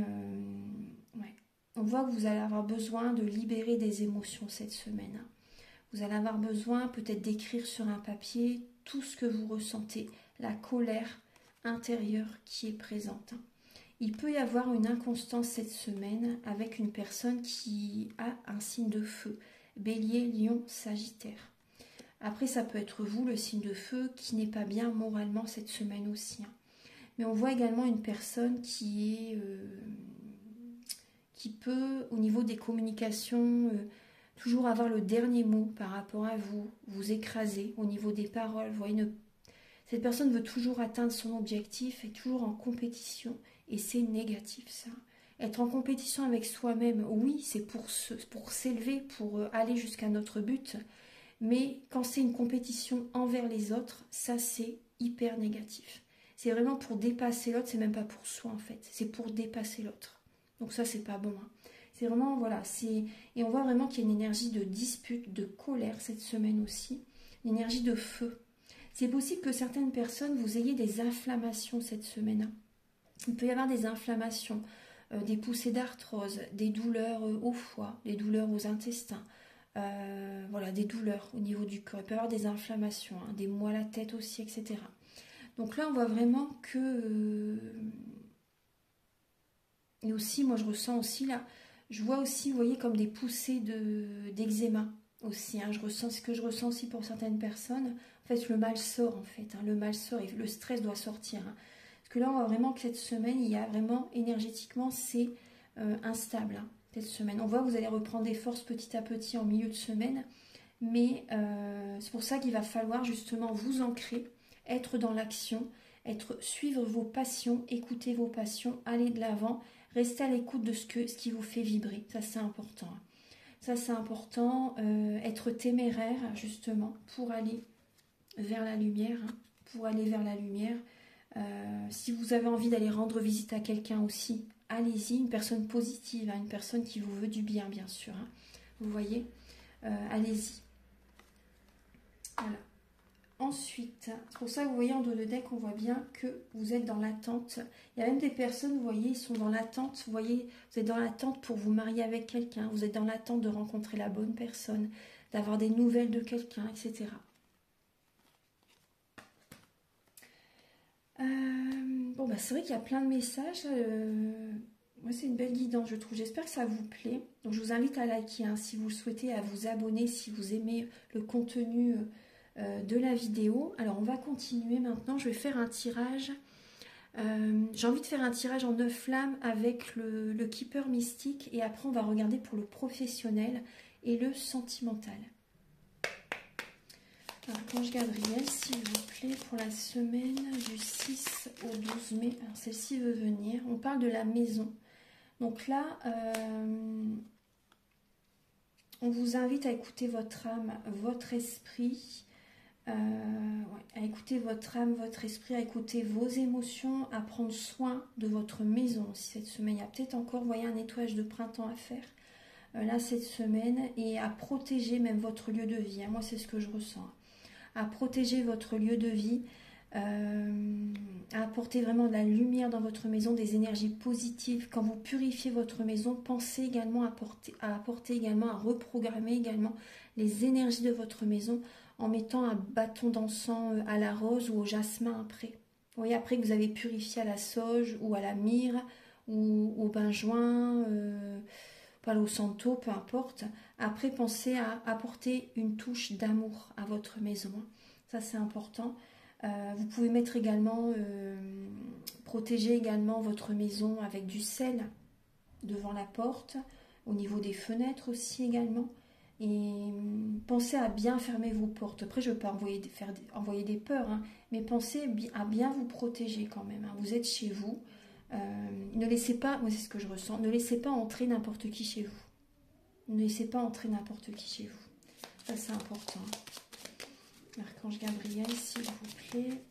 Speaker 1: ouais. On voit que vous allez avoir besoin de libérer des émotions cette semaine. Vous allez avoir besoin peut-être d'écrire sur un papier tout ce que vous ressentez, la colère intérieure qui est présente. Il peut y avoir une inconstance cette semaine avec une personne qui a un signe de feu, Bélier, Lion, Sagittaire. Après, ça peut être vous, le signe de feu, qui n'est pas bien moralement cette semaine aussi. Mais on voit également une personne qui peut, au niveau des communications, toujours avoir le dernier mot par rapport à vous, vous écraser au niveau des paroles. Vous voyez, cette personne veut toujours atteindre son objectif, est toujours en compétition, et c'est négatif ça. Être en compétition avec soi-même, oui, c'est pour s'élever, pour aller jusqu'à notre but, mais quand c'est une compétition envers les autres, ça c'est hyper négatif. C'est vraiment pour dépasser l'autre, c'est même pas pour soi en fait, c'est pour dépasser l'autre. Donc ça c'est pas bon. Hein. C'est vraiment, voilà, et on voit vraiment qu'il y a une énergie de dispute, de colère cette semaine aussi, une énergie de feu. C'est possible que certaines personnes, vous ayez des inflammations cette semaine. Il peut y avoir des inflammations, des poussées d'arthrose, des douleurs au foie, des douleurs aux intestins, voilà, des douleurs au niveau du corps. Il peut y avoir des inflammations, hein, des maux à la tête aussi, etc. Donc là, on voit vraiment que... Et aussi, moi, je ressens aussi là... Je vois aussi, vous voyez, comme des poussées d'eczéma aussi. Hein. C'est ce que je ressens aussi pour certaines personnes. En fait, le mal sort, en fait. Hein. Le mal sort et le stress doit sortir. Hein. Parce que là, on voit vraiment que cette semaine, il y a vraiment, énergétiquement, c'est instable. Hein. cette semaine. On voit que vous allez reprendre des forces petit à petit en milieu de semaine, mais c'est pour ça qu'il va falloir justement vous ancrer, être dans l'action, suivre vos passions, écouter vos passions, aller de l'avant, rester à l'écoute de ce qui vous fait vibrer. Ça, c'est important. Ça, c'est important, être téméraire, justement, pour aller vers la lumière. Pour aller vers la lumière. Si vous avez envie d'aller rendre visite à quelqu'un aussi, allez-y. Une personne positive, une personne qui vous veut du bien, bien sûr. Vous voyez, allez-y. Voilà. Ensuite, c'est pour ça que vous voyez en dos de deck, on voit bien que vous êtes dans l'attente. Il y a même des personnes, vous voyez, ils sont dans l'attente. Vous voyez, vous êtes dans l'attente pour vous marier avec quelqu'un. Vous êtes dans l'attente de rencontrer la bonne personne, d'avoir des nouvelles de quelqu'un, etc. Bon, bah, c'est vrai qu'il y a plein de messages. Moi, c'est une belle guidance, je trouve. J'espère que ça vous plaît. Donc, je vous invite à liker, si vous le souhaitez, à vous abonner si vous aimez le contenu de la vidéo. Alors, on va continuer maintenant. Je vais faire un tirage. J'ai envie de faire un tirage en 9 flammes avec le keeper mystique. Et après, on va regarder pour le professionnel et le sentimental. Archange Gabriel, s'il vous plaît, pour la semaine du 6 au 12 mai. Alors, celle-ci veut venir. On parle de la maison. Donc là, on vous invite à écouter votre âme, votre esprit, à écouter votre âme, votre esprit, à écouter vos émotions, à prendre soin de votre maison. Si cette semaine, il y a peut-être encore, vous voyez, un nettoyage de printemps à faire. Là, cette semaine, et à protéger même votre lieu de vie. Moi, c'est ce que je ressens. À protéger votre lieu de vie, à apporter vraiment de la lumière dans votre maison, des énergies positives. Quand vous purifiez votre maison, pensez également à apporter également, à reprogrammer également les énergies de votre maison en mettant un bâton d'encens à la rose ou au jasmin après. Vous voyez, après que vous avez purifié à la sauge ou à la myrrhe ou au benjoin, Palo Santo, peu importe. Après, pensez à apporter une touche d'amour à votre maison. Ça, c'est important. Vous pouvez mettre également, protéger également votre maison avec du sel devant la porte, au niveau des fenêtres aussi également. Et pensez à bien fermer vos portes. Après, je ne veux pas envoyer des peurs, mais pensez à bien vous protéger quand même. Vous êtes chez vous. Ne laissez pas, moi c'est ce que je ressens, ne laissez pas entrer n'importe qui chez vous. Ne laissez pas entrer n'importe qui chez vous. Ça, c'est important. Archange Gabriel, s'il vous plaît.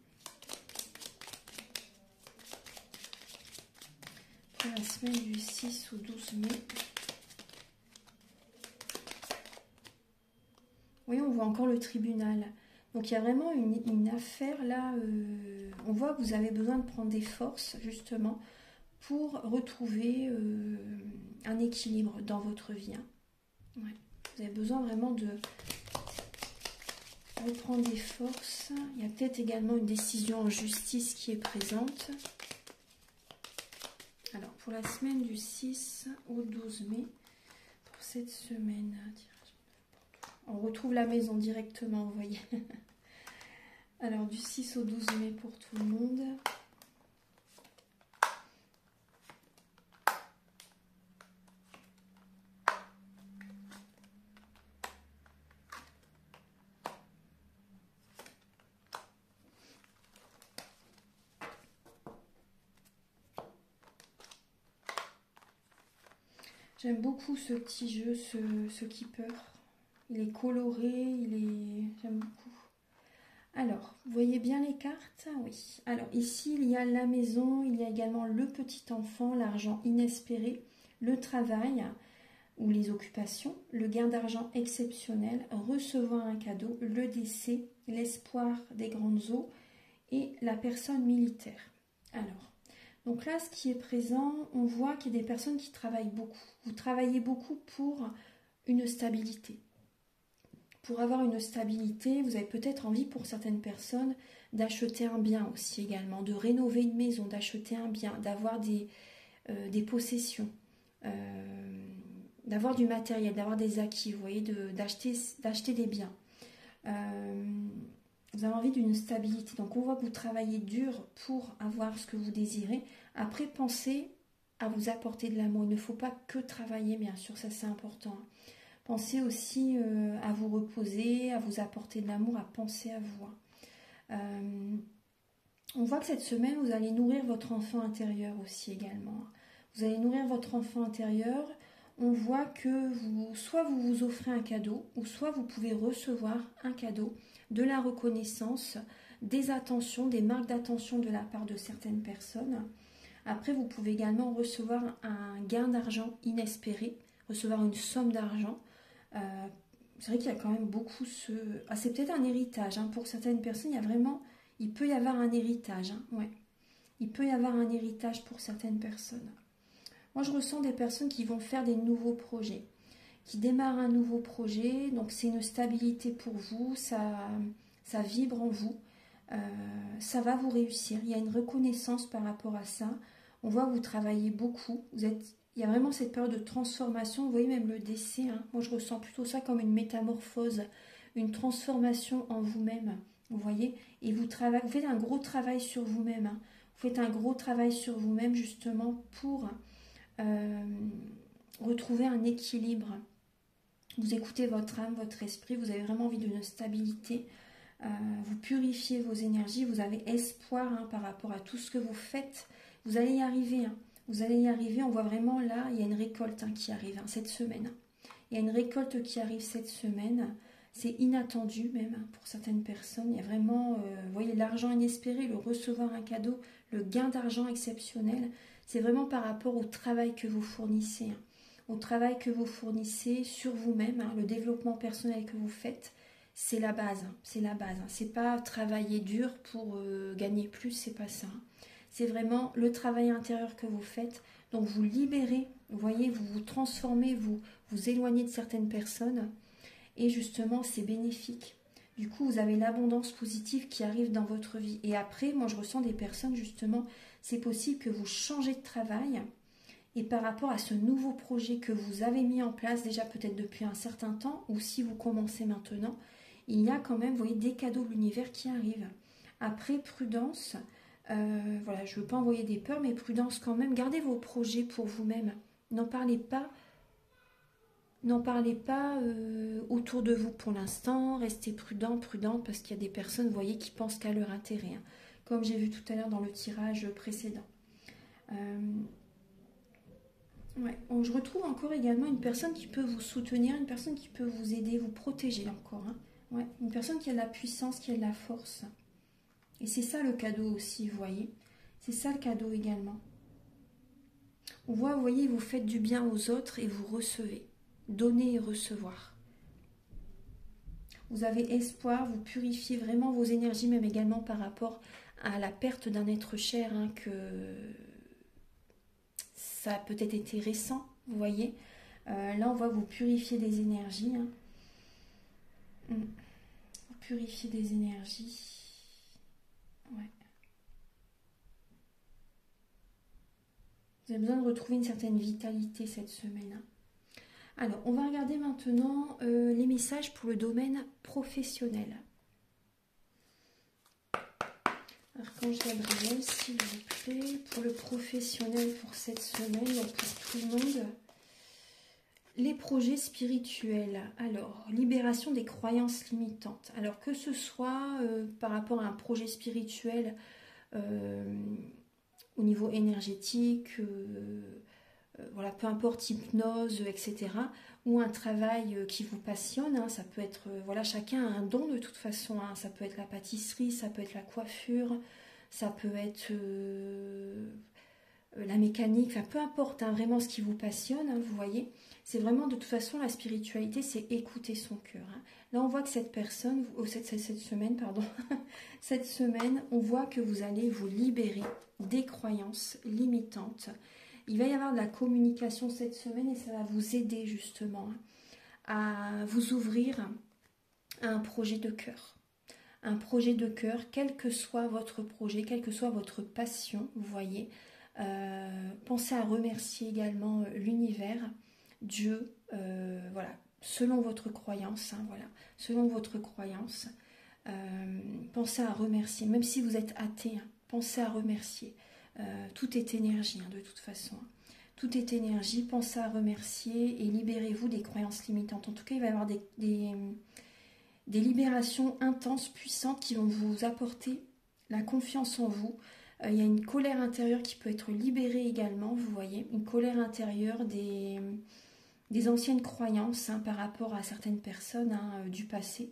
Speaker 1: Pour la semaine du 6 au 12 mai. Oui, on voit encore le tribunal. Donc, il y a vraiment une affaire là. On voit que vous avez besoin de prendre des forces, justement, pour retrouver un équilibre dans votre vie. Ouais. Vous avez besoin vraiment de reprendre des forces. Il y a peut-être également une décision en justice qui est présente. Alors, pour la semaine du 6 au 12 mai, pour cette semaine, on retrouve la maison directement, vous voyez. Alors, du 6 au 12 mai pour tout le monde. J'aime beaucoup ce petit jeu, ce keeper. Il est coloré, j'aime beaucoup. Alors, vous voyez bien les cartes? Oui. Alors, ici, il y a la maison, il y a également le petit enfant, l'argent inespéré, le travail ou les occupations, le gain d'argent exceptionnel, recevoir un cadeau, le décès, l'espoir des grandes eaux et la personne militaire. Alors, donc là, ce qui est présent, on voit qu'il y a des personnes qui travaillent beaucoup. Vous travaillez beaucoup pour une stabilité. Pour avoir une stabilité, vous avez peut-être envie pour certaines personnes d'acheter un bien aussi également, de rénover une maison, d'acheter un bien, d'avoir des possessions, d'avoir du matériel, d'avoir des acquis, vous voyez, d'acheter des biens. Vous avez envie d'une stabilité. Donc on voit que vous travaillez dur pour avoir ce que vous désirez. Après, pensez à vous apporter de l'amour. Il ne faut pas que travailler, bien sûr, ça c'est important. Pensez aussi à vous reposer, à vous apporter de l'amour, à penser à vous. On voit que cette semaine, vous allez nourrir votre enfant intérieur aussi également. Vous allez nourrir votre enfant intérieur. On voit que soit vous vous offrez un cadeau, ou soit vous pouvez recevoir un cadeau, de la reconnaissance, des attentions, des marques d'attention de la part de certaines personnes. Après, vous pouvez également recevoir un gain d'argent inespéré, recevoir une somme d'argent. C'est vrai qu'il y a quand même beaucoup ce... Ah, c'est peut-être un héritage. Hein. Pour certaines personnes, il peut y avoir un héritage. Hein. Ouais. Il peut y avoir un héritage pour certaines personnes. Moi, je ressens des personnes qui vont faire des nouveaux projets, qui démarrent un nouveau projet. Donc, c'est une stabilité pour vous, ça vibre en vous. Ça va vous réussir. Il y a une reconnaissance par rapport à ça. On voit que vous travaillez beaucoup. Il y a vraiment cette période de transformation. Vous voyez même le décès. Hein. Moi, je ressens plutôt ça comme une métamorphose, une transformation en vous-même. Vous voyez? Et vous faites un gros travail sur vous-même. Hein. Vous faites un gros travail sur vous-même justement pour retrouver un équilibre. Vous écoutez votre âme, votre esprit. Vous avez vraiment envie d'une stabilité. Vous purifiez vos énergies, vous avez espoir par rapport à tout ce que vous faites. Vous allez y arriver. Vous allez y arriver. On voit vraiment là, il y a une récolte qui arrive cette semaine. Il y a une récolte qui arrive cette semaine. C'est inattendu même pour certaines personnes. Il y a vraiment, vous voyez, l'argent inespéré, le recevoir un cadeau, le gain d'argent exceptionnel. C'est vraiment par rapport au travail que vous fournissez. Au travail que vous fournissez sur vous-même, le développement personnel que vous faites. C'est la base, c'est la base. C'est pas travailler dur pour gagner plus, c'est pas ça. C'est vraiment le travail intérieur que vous faites. Donc vous libérez, vous voyez, vous vous transformez, vous vous éloignez de certaines personnes. Et justement, c'est bénéfique. Du coup, vous avez l'abondance positive qui arrive dans votre vie. Et après, moi je ressens des personnes, justement, c'est possible que vous changez de travail. Et par rapport à ce nouveau projet que vous avez mis en place, déjà peut-être depuis un certain temps, ou si vous commencez maintenant, il y a quand même, vous voyez, des cadeaux de l'univers qui arrivent. Après, prudence, voilà, je ne veux pas envoyer des peurs, mais prudence quand même. Gardez vos projets pour vous-même. N'en parlez pas autour de vous pour l'instant. Restez prudente, parce qu'il y a des personnes, vous voyez, qui pensent qu'à leur intérêt. Hein, comme j'ai vu tout à l'heure dans le tirage précédent. Ouais. Bon, je retrouve encore également une personne qui peut vous soutenir, une personne qui peut vous aider, vous protéger encore. Hein. Ouais. Une personne qui a de la puissance, qui a de la force. Et c'est ça le cadeau aussi, vous voyez. C'est ça le cadeau également. On voit, vous voyez, vous faites du bien aux autres et vous recevez. Donner et recevoir. Vous avez espoir, vous purifiez vraiment vos énergies, même également par rapport à la perte d'un être cher, hein, que ça a peut-être été récent, vous voyez. Là, on voit vous purifier des énergies. Hein. Vous purifiez des énergies. Ouais. Vous avez besoin de retrouver une certaine vitalité cette semaine. Hein. Alors, on va regarder maintenant les messages pour le domaine professionnel. Archange Gabriel, s'il vous plaît, pour le professionnel pour cette semaine, donc pour tout le monde. Les projets spirituels. Alors, libération des croyances limitantes. Alors, que ce soit par rapport à un projet spirituel au niveau énergétique, voilà, peu importe, hypnose, etc. Ou un travail qui vous passionne, hein, ça peut être, voilà, chacun a un don de toute façon, hein, ça peut être la pâtisserie, ça peut être la coiffure, ça peut être la mécanique, enfin peu importe, hein, vraiment ce qui vous passionne, hein, vous voyez, c'est vraiment de toute façon la spiritualité, c'est écouter son cœur. Hein. Là on voit que cette personne, cette semaine, pardon, cette semaine, on voit que vous allez vous libérer des croyances limitantes. Il va y avoir de la communication cette semaine et ça va vous aider justement à vous ouvrir à un projet de cœur. Un projet de cœur, quel que soit votre projet, quelle que soit votre passion, vous voyez. Pensez à remercier également l'univers, Dieu, voilà, selon votre croyance, hein, voilà, selon votre croyance. Pensez à remercier, même si vous êtes athée, hein, pensez à remercier. Tout est énergie, hein, de toute façon. Tout est énergie, pensez à remercier et libérez-vous des croyances limitantes. En tout cas, il va y avoir des libérations intenses, puissantes qui vont vous apporter la confiance en vous. Il y a une colère intérieure qui peut être libérée également, vous voyez, une colère intérieure des anciennes croyances par rapport à certaines personnes du passé.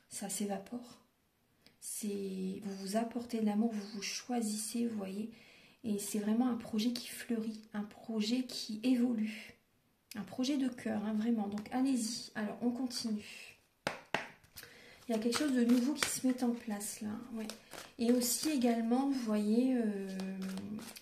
Speaker 1: Ça s'évapore. Vous vous apportez de l'amour, vous vous choisissez, vous voyez. Et c'est vraiment un projet qui fleurit, un projet qui évolue. Un projet de cœur, vraiment. Donc allez-y. Alors on continue. Il y a quelque chose de nouveau qui se met en place là. Ouais. Et aussi également, vous voyez,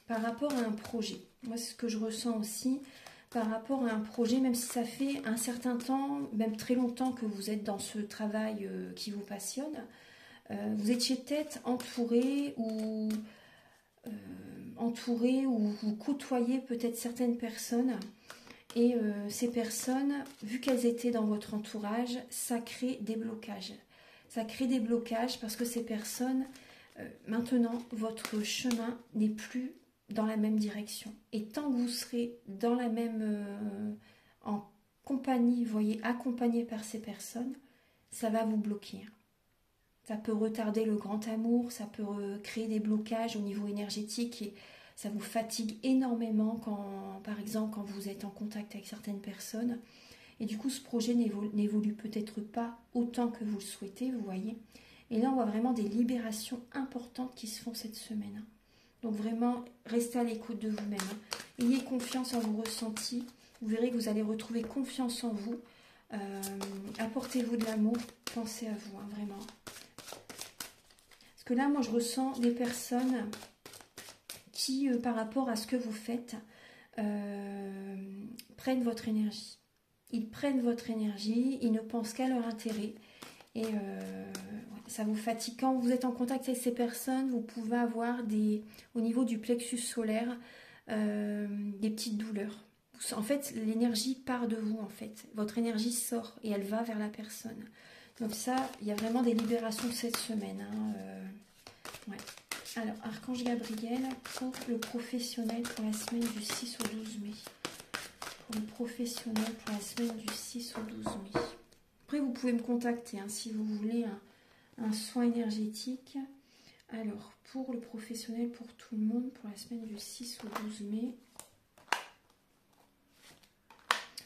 Speaker 1: par rapport à un projet. Moi, c'est ce que je ressens aussi par rapport à un projet, même si ça fait un certain temps, même très longtemps que vous êtes dans ce travail qui vous passionne. Vous étiez peut-être entouré ou vous côtoyez peut-être certaines personnes. Et ces personnes, vu qu'elles étaient dans votre entourage, ça crée des blocages. Ça crée des blocages parce que ces personnes, maintenant, votre chemin n'est plus dans la même direction. Et tant que vous serez dans la même, en compagnie, vous voyez, accompagné par ces personnes, ça va vous bloquer. Ça peut retarder le grand amour, ça peut créer des blocages au niveau énergétique et ça vous fatigue énormément quand, par exemple, quand vous êtes en contact avec certaines personnes. Et du coup, ce projet n'évolue peut-être pas autant que vous le souhaitez, vous voyez. Et là, on voit vraiment des libérations importantes qui se font cette semaine. Donc vraiment, restez à l'écoute de vous-même. Ayez confiance en vos ressentis. Vous verrez que vous allez retrouver confiance en vous. Apportez-vous de l'amour. Pensez à vous, vraiment. Parce que là, moi, je ressens des personnes qui, par rapport à ce que vous faites, prennent votre énergie. Ils prennent votre énergie, ils ne pensent qu'à leur intérêt. Et ça vous fatigue. Quand vous êtes en contact avec ces personnes, vous pouvez avoir au niveau du plexus solaire des petites douleurs. En fait, l'énergie part de vous, en fait. Votre énergie sort et elle va vers la personne. Donc ça, il y a vraiment des libérations cette semaine. Ouais. Alors, Archange Gabriel, pour le professionnel pour la semaine du 6 au 12 mai. Pour le professionnel pour la semaine du 6 au 12 mai. Après, vous pouvez me contacter si vous voulez un soin énergétique. Alors, pour le professionnel, pour tout le monde, pour la semaine du 6 au 12 mai.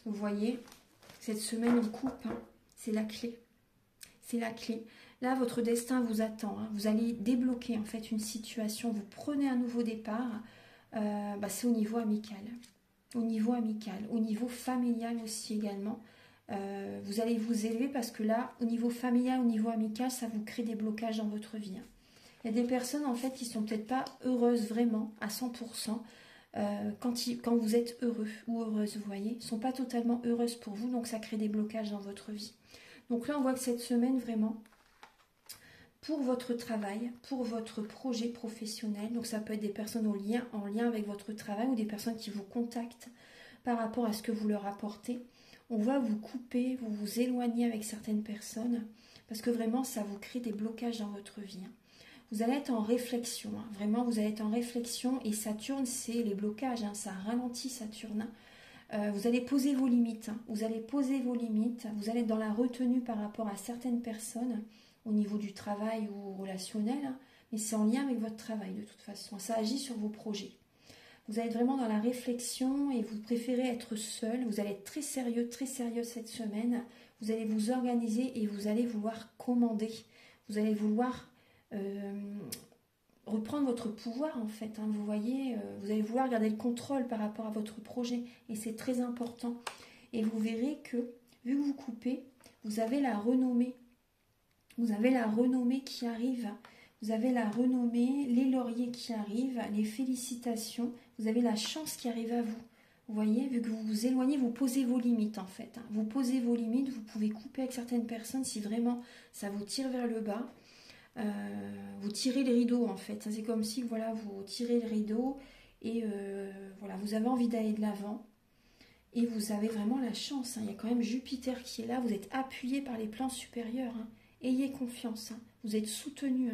Speaker 1: Vous voyez, cette semaine, on coupe. C'est la clé. C'est la clé. Là, votre destin vous attend. Vous allez débloquer en fait une situation. Vous prenez un nouveau départ. C'est au niveau amical. Au niveau amical. Au niveau familial aussi également. Vous allez vous élever parce que là, au niveau familial, au niveau amical, ça vous crée des blocages dans votre vie. Il y a des personnes en fait qui ne sont peut-être pas heureuses vraiment à 100%. Quand vous êtes heureux ou heureuse, vous voyez, ne sont pas totalement heureuses pour vous, donc ça crée des blocages dans votre vie. Donc là, on voit que cette semaine, vraiment, pour votre travail, pour votre projet professionnel, donc ça peut être des personnes en lien avec votre travail ou des personnes qui vous contactent par rapport à ce que vous leur apportez, on va vous couper, vous vous éloigner avec certaines personnes, parce que vraiment, ça vous crée des blocages dans votre vie. Vous allez être en réflexion, vraiment, vous allez être en réflexion, et Saturne, c'est les blocages, ça ralentit Saturne. Vous allez poser vos limites, vous allez poser vos limites, vous allez être dans la retenue par rapport à certaines personnes, au niveau du travail ou relationnel, mais c'est en lien avec votre travail de toute façon, ça agit sur vos projets. Vous allez être vraiment dans la réflexion et vous préférez être seul, vous allez être très sérieux cette semaine, vous allez vous organiser et vous allez vouloir commander, vous allez vouloir reprendre votre pouvoir en fait, vous voyez, vous allez vouloir garder le contrôle par rapport à votre projet et c'est très important. Et vous verrez que, vu que vous coupez, vous avez la renommée. Vous avez la renommée qui arrive. Vous avez la renommée, les lauriers qui arrivent, les félicitations. Vous avez la chance qui arrive à vous. Vous voyez, vu que vous vous éloignez, vous posez vos limites en fait. Vous posez vos limites, vous pouvez couper avec certaines personnes si vraiment ça vous tire vers le bas. Vous tirez les rideaux en fait. C'est comme si voilà, vous tirez le rideau et voilà, vous avez envie d'aller de l'avant. Et vous avez vraiment la chance. Il y a quand même Jupiter qui est là. Vous êtes appuyé par les plans supérieurs. Ayez confiance. Vous êtes soutenu.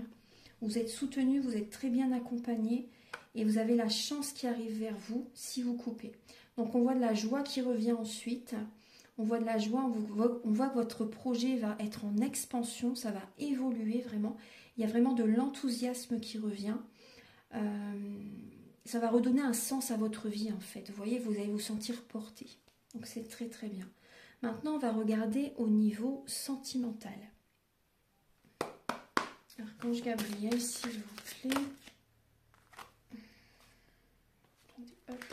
Speaker 1: Vous êtes soutenu, vous êtes très bien accompagné. Et vous avez la chance qui arrive vers vous si vous coupez. Donc on voit de la joie qui revient ensuite. On voit de la joie, on voit que votre projet va être en expansion, ça va évoluer vraiment. Il y a vraiment de l'enthousiasme qui revient. Ça va redonner un sens à votre vie en fait. Vous voyez, vous allez vous sentir porté. Donc c'est très très bien. Maintenant, on va regarder au niveau sentimental. Archange Gabriel, s'il vous plaît. Hop.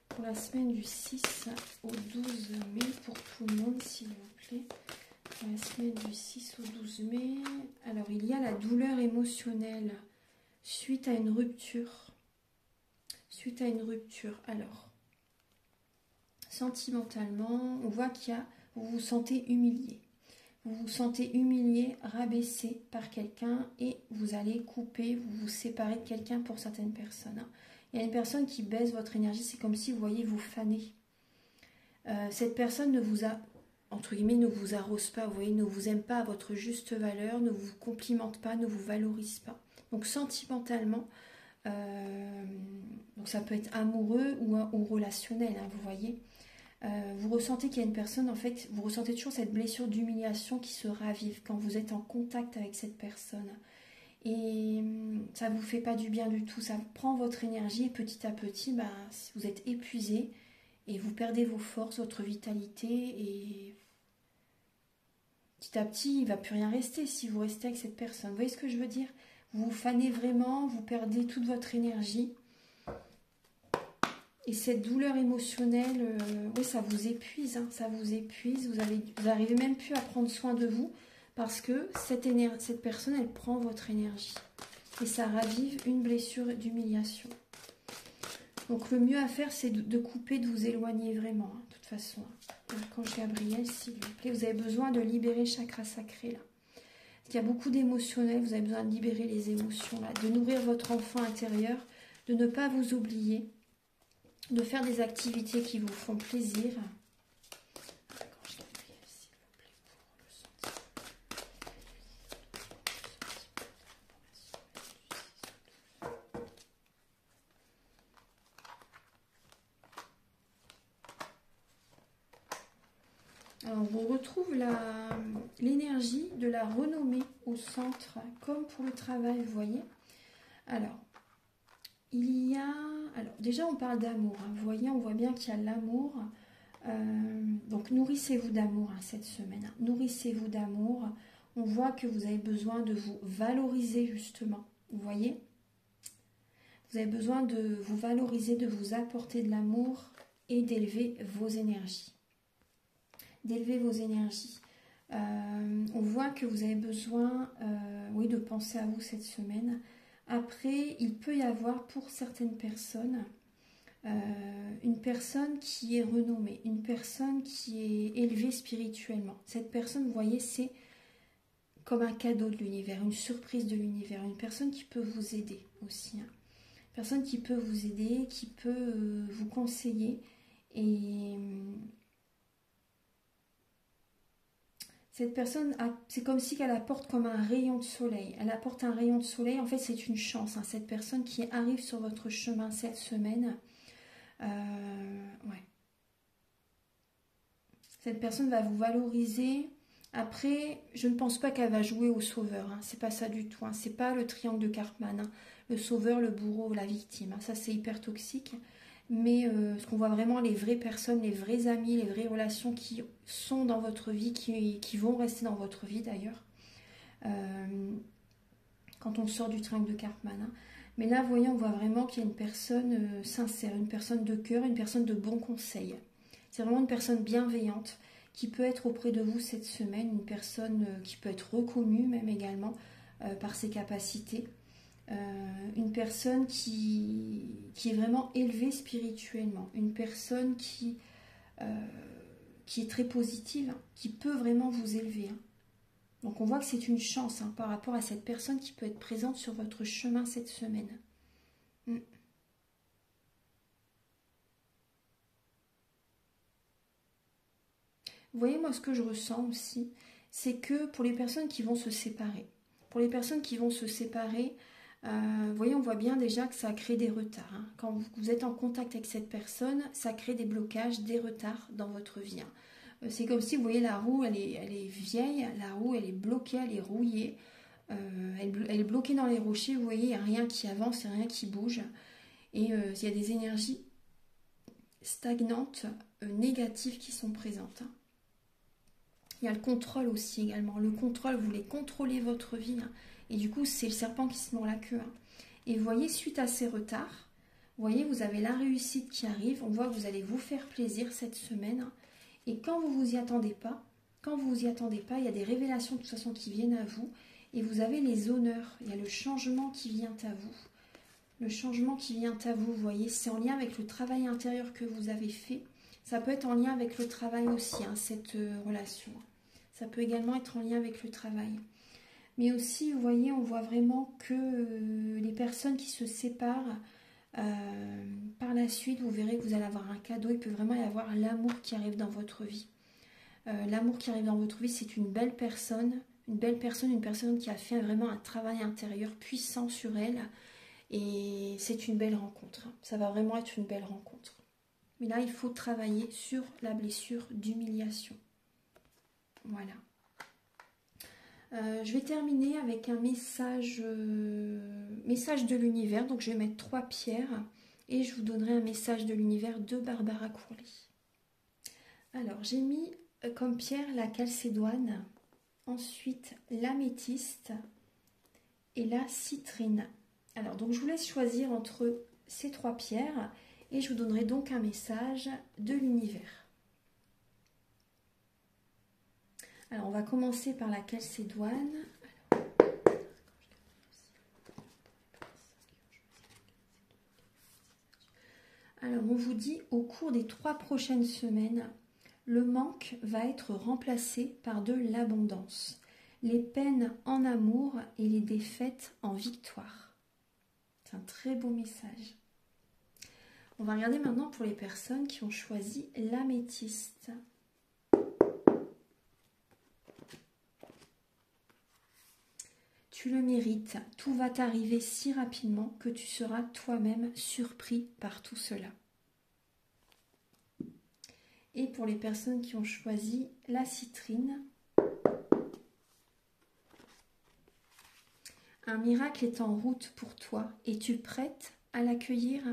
Speaker 1: Pour la semaine du 6 au 12 mai, pour tout le monde, s'il vous plaît. Pour la semaine du 6 au 12 mai. Alors, il y a la douleur émotionnelle suite à une rupture. Suite à une rupture. Alors, sentimentalement, on voit qu'il y a, vous vous sentez humilié. Vous vous sentez humilié, rabaissé par quelqu'un et vous allez couper, vous vous séparez de quelqu'un pour certaines personnes. Il y a une personne qui baisse votre énergie, c'est comme si vous voyez vous fanez. Cette personne ne vous a, entre guillemets, ne vous arrose pas, vous voyez, ne vous aime pas à votre juste valeur, ne vous complimente pas, ne vous valorise pas. Donc sentimentalement, donc ça peut être amoureux ou relationnel, hein, vous voyez. Vous ressentez qu'il y a une personne, en fait, vous ressentez toujours cette blessure d'humiliation qui se ravive quand vous êtes en contact avec cette personne. Et ça ne vous fait pas du bien du tout, ça prend votre énergie et petit à petit, bah, vous êtes épuisé et vous perdez vos forces, votre vitalité et petit à petit, il ne va plus rien rester si vous restez avec cette personne. Vous voyez ce que je veux dire? Vous vous fanez vraiment, vous perdez toute votre énergie. Et cette douleur émotionnelle, oui, ça vous épuise, hein, ça vous épuise. Vous n'arrivez même plus à prendre soin de vous parce que cette personne, elle prend votre énergie. Et ça ravive une blessure d'humiliation. Donc le mieux à faire, c'est de couper, de vous éloigner vraiment, hein, de toute façon. Archange Gabriel, s'il vous plaît, vous avez besoin de libérer chakra sacré là. Il y a beaucoup d'émotionnel, vous avez besoin de libérer les émotions là, de nourrir votre enfant intérieur, de ne pas vous oublier. De faire des activités qui vous font plaisir. Alors, on retrouve l'énergie de la renommée au centre, comme pour le travail, vous voyez. Alors, il y a... Alors, déjà, on parle d'amour. Hein. Vous voyez, on voit bien qu'il y a l'amour. Donc, nourrissez-vous d'amour hein, cette semaine. Hein. Nourrissez-vous d'amour. On voit que vous avez besoin de vous valoriser, justement. Vous voyez? Vous avez besoin de vous valoriser, de vous apporter de l'amour et d'élever vos énergies. D'élever vos énergies. On voit que vous avez besoin oui, de penser à vous cette semaine. Après, il peut y avoir pour certaines personnes une personne qui est renommée, une personne qui est élevée spirituellement. Cette personne, vous voyez, c'est comme un cadeau de l'univers, une surprise de l'univers, une personne qui peut vous aider aussi. Hein. Une personne qui peut vous aider, qui peut vous conseiller. Et cette personne, c'est comme si elle apporte comme un rayon de soleil. Elle apporte un rayon de soleil. En fait, c'est une chance. Hein, cette personne qui arrive sur votre chemin cette semaine. Ouais. Cette personne va vous valoriser. Après, je ne pense pas qu'elle va jouer au sauveur. Hein. C'est pas ça du tout. Hein. C'est pas le triangle de Karpman. Hein. Le sauveur, le bourreau, la victime. Hein. Ça, c'est hyper toxique. Mais ce qu'on voit vraiment, les vraies personnes, les vrais amis, les vraies relations qui sont dans votre vie, qui vont rester dans votre vie d'ailleurs. Quand on sort du triangle de Karpman. Hein. Mais là, vous voyez, on voit vraiment qu'il y a une personne sincère, une personne de cœur, une personne de bon conseil. C'est vraiment une personne bienveillante qui peut être auprès de vous cette semaine, une personne qui peut être reconnue même également par ses capacités. Une personne qui est vraiment élevée spirituellement, une personne qui est très positive, hein, qui peut vraiment vous élever. Hein. Donc on voit que c'est une chance hein, par rapport à cette personne qui peut être présente sur votre chemin cette semaine. Vous voyez, moi, ce que je ressens aussi, c'est que pour les personnes qui vont se séparer, Vous voyez, on voit bien déjà que ça crée des retards. Hein. Quand vous êtes en contact avec cette personne, ça crée des blocages, des retards dans votre vie. Hein. C'est comme si, vous voyez, la roue, elle est vieille, la roue, elle est bloquée, elle est rouillée. Elle est bloquée dans les rochers, vous voyez, il n'y a rien qui avance, il n'y a rien qui bouge. Et il y a des énergies stagnantes, négatives qui sont présentes. Hein. Il y a le contrôle aussi également. Le contrôle, vous voulez contrôler votre vie. Hein. Et du coup, c'est le serpent qui se mord la queue. Hein. Et vous voyez, suite à ces retards, vous voyez, vous avez la réussite qui arrive. On voit que vous allez vous faire plaisir cette semaine. Et quand vous vous y attendez pas, il y a des révélations de toute façon qui viennent à vous. Et vous avez les honneurs. Il y a le changement qui vient à vous. Le changement qui vient à vous, vous voyez, c'est en lien avec le travail intérieur que vous avez fait. Ça peut être en lien avec le travail aussi, hein, cette relation. Ça peut également être en lien avec le travail. Mais aussi, vous voyez, on voit vraiment que les personnes qui se séparent, par la suite, vous verrez que vous allez avoir un cadeau. Il peut vraiment y avoir l'amour qui arrive dans votre vie. L'amour qui arrive dans votre vie, c'est une personne qui a fait vraiment un travail intérieur puissant sur elle. Et c'est une belle rencontre. Ça va vraiment être une belle rencontre. Mais là, il faut travailler sur la blessure d'humiliation. Voilà. Je vais terminer avec un message de l'univers. Donc, je vais mettre 3 pierres et je vous donnerai un message de l'univers de Barbara Courly. Alors, j'ai mis comme pierre la calcédoine, ensuite l'améthyste et la citrine. Alors, donc, je vous laisse choisir entre ces 3 pierres et je vous donnerai donc un message de l'univers. Alors, on va commencer par la calcédoine. Alors, on vous dit, au cours des 3 prochaines semaines, le manque va être remplacé par de l'abondance, les peines en amour et les défaites en victoire. C'est un très beau message. On va regarder maintenant pour les personnes qui ont choisi l'améthyste. Tu le mérites, tout va t'arriver si rapidement que tu seras toi-même surpris par tout cela. Et pour les personnes qui ont choisi la citrine, un miracle est en route pour toi. Es-tu prête à l'accueillir?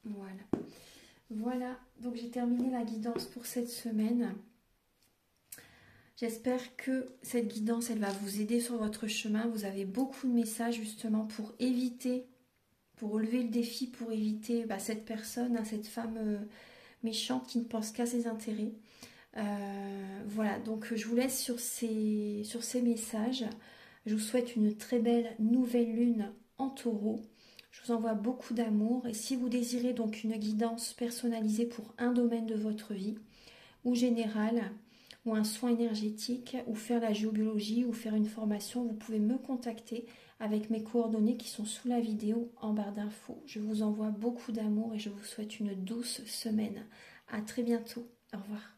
Speaker 1: Voilà. Voilà, donc j'ai terminé la guidance pour cette semaine. J'espère que cette guidance, elle va vous aider sur votre chemin. Vous avez beaucoup de messages justement pour éviter, pour relever le défi, pour éviter cette personne, cette femme méchante qui ne pense qu'à ses intérêts. Voilà, donc je vous laisse sur ces messages. Je vous souhaite une très belle nouvelle lune en taureau. Je vous envoie beaucoup d'amour. Et si vous désirez donc une guidance personnalisée pour un domaine de votre vie, ou générale, ou un soin énergétique, ou faire la géobiologie, ou faire une formation, vous pouvez me contacter avec mes coordonnées qui sont sous la vidéo en barre d'infos. Je vous envoie beaucoup d'amour et je vous souhaite une douce semaine. À très bientôt. Au revoir.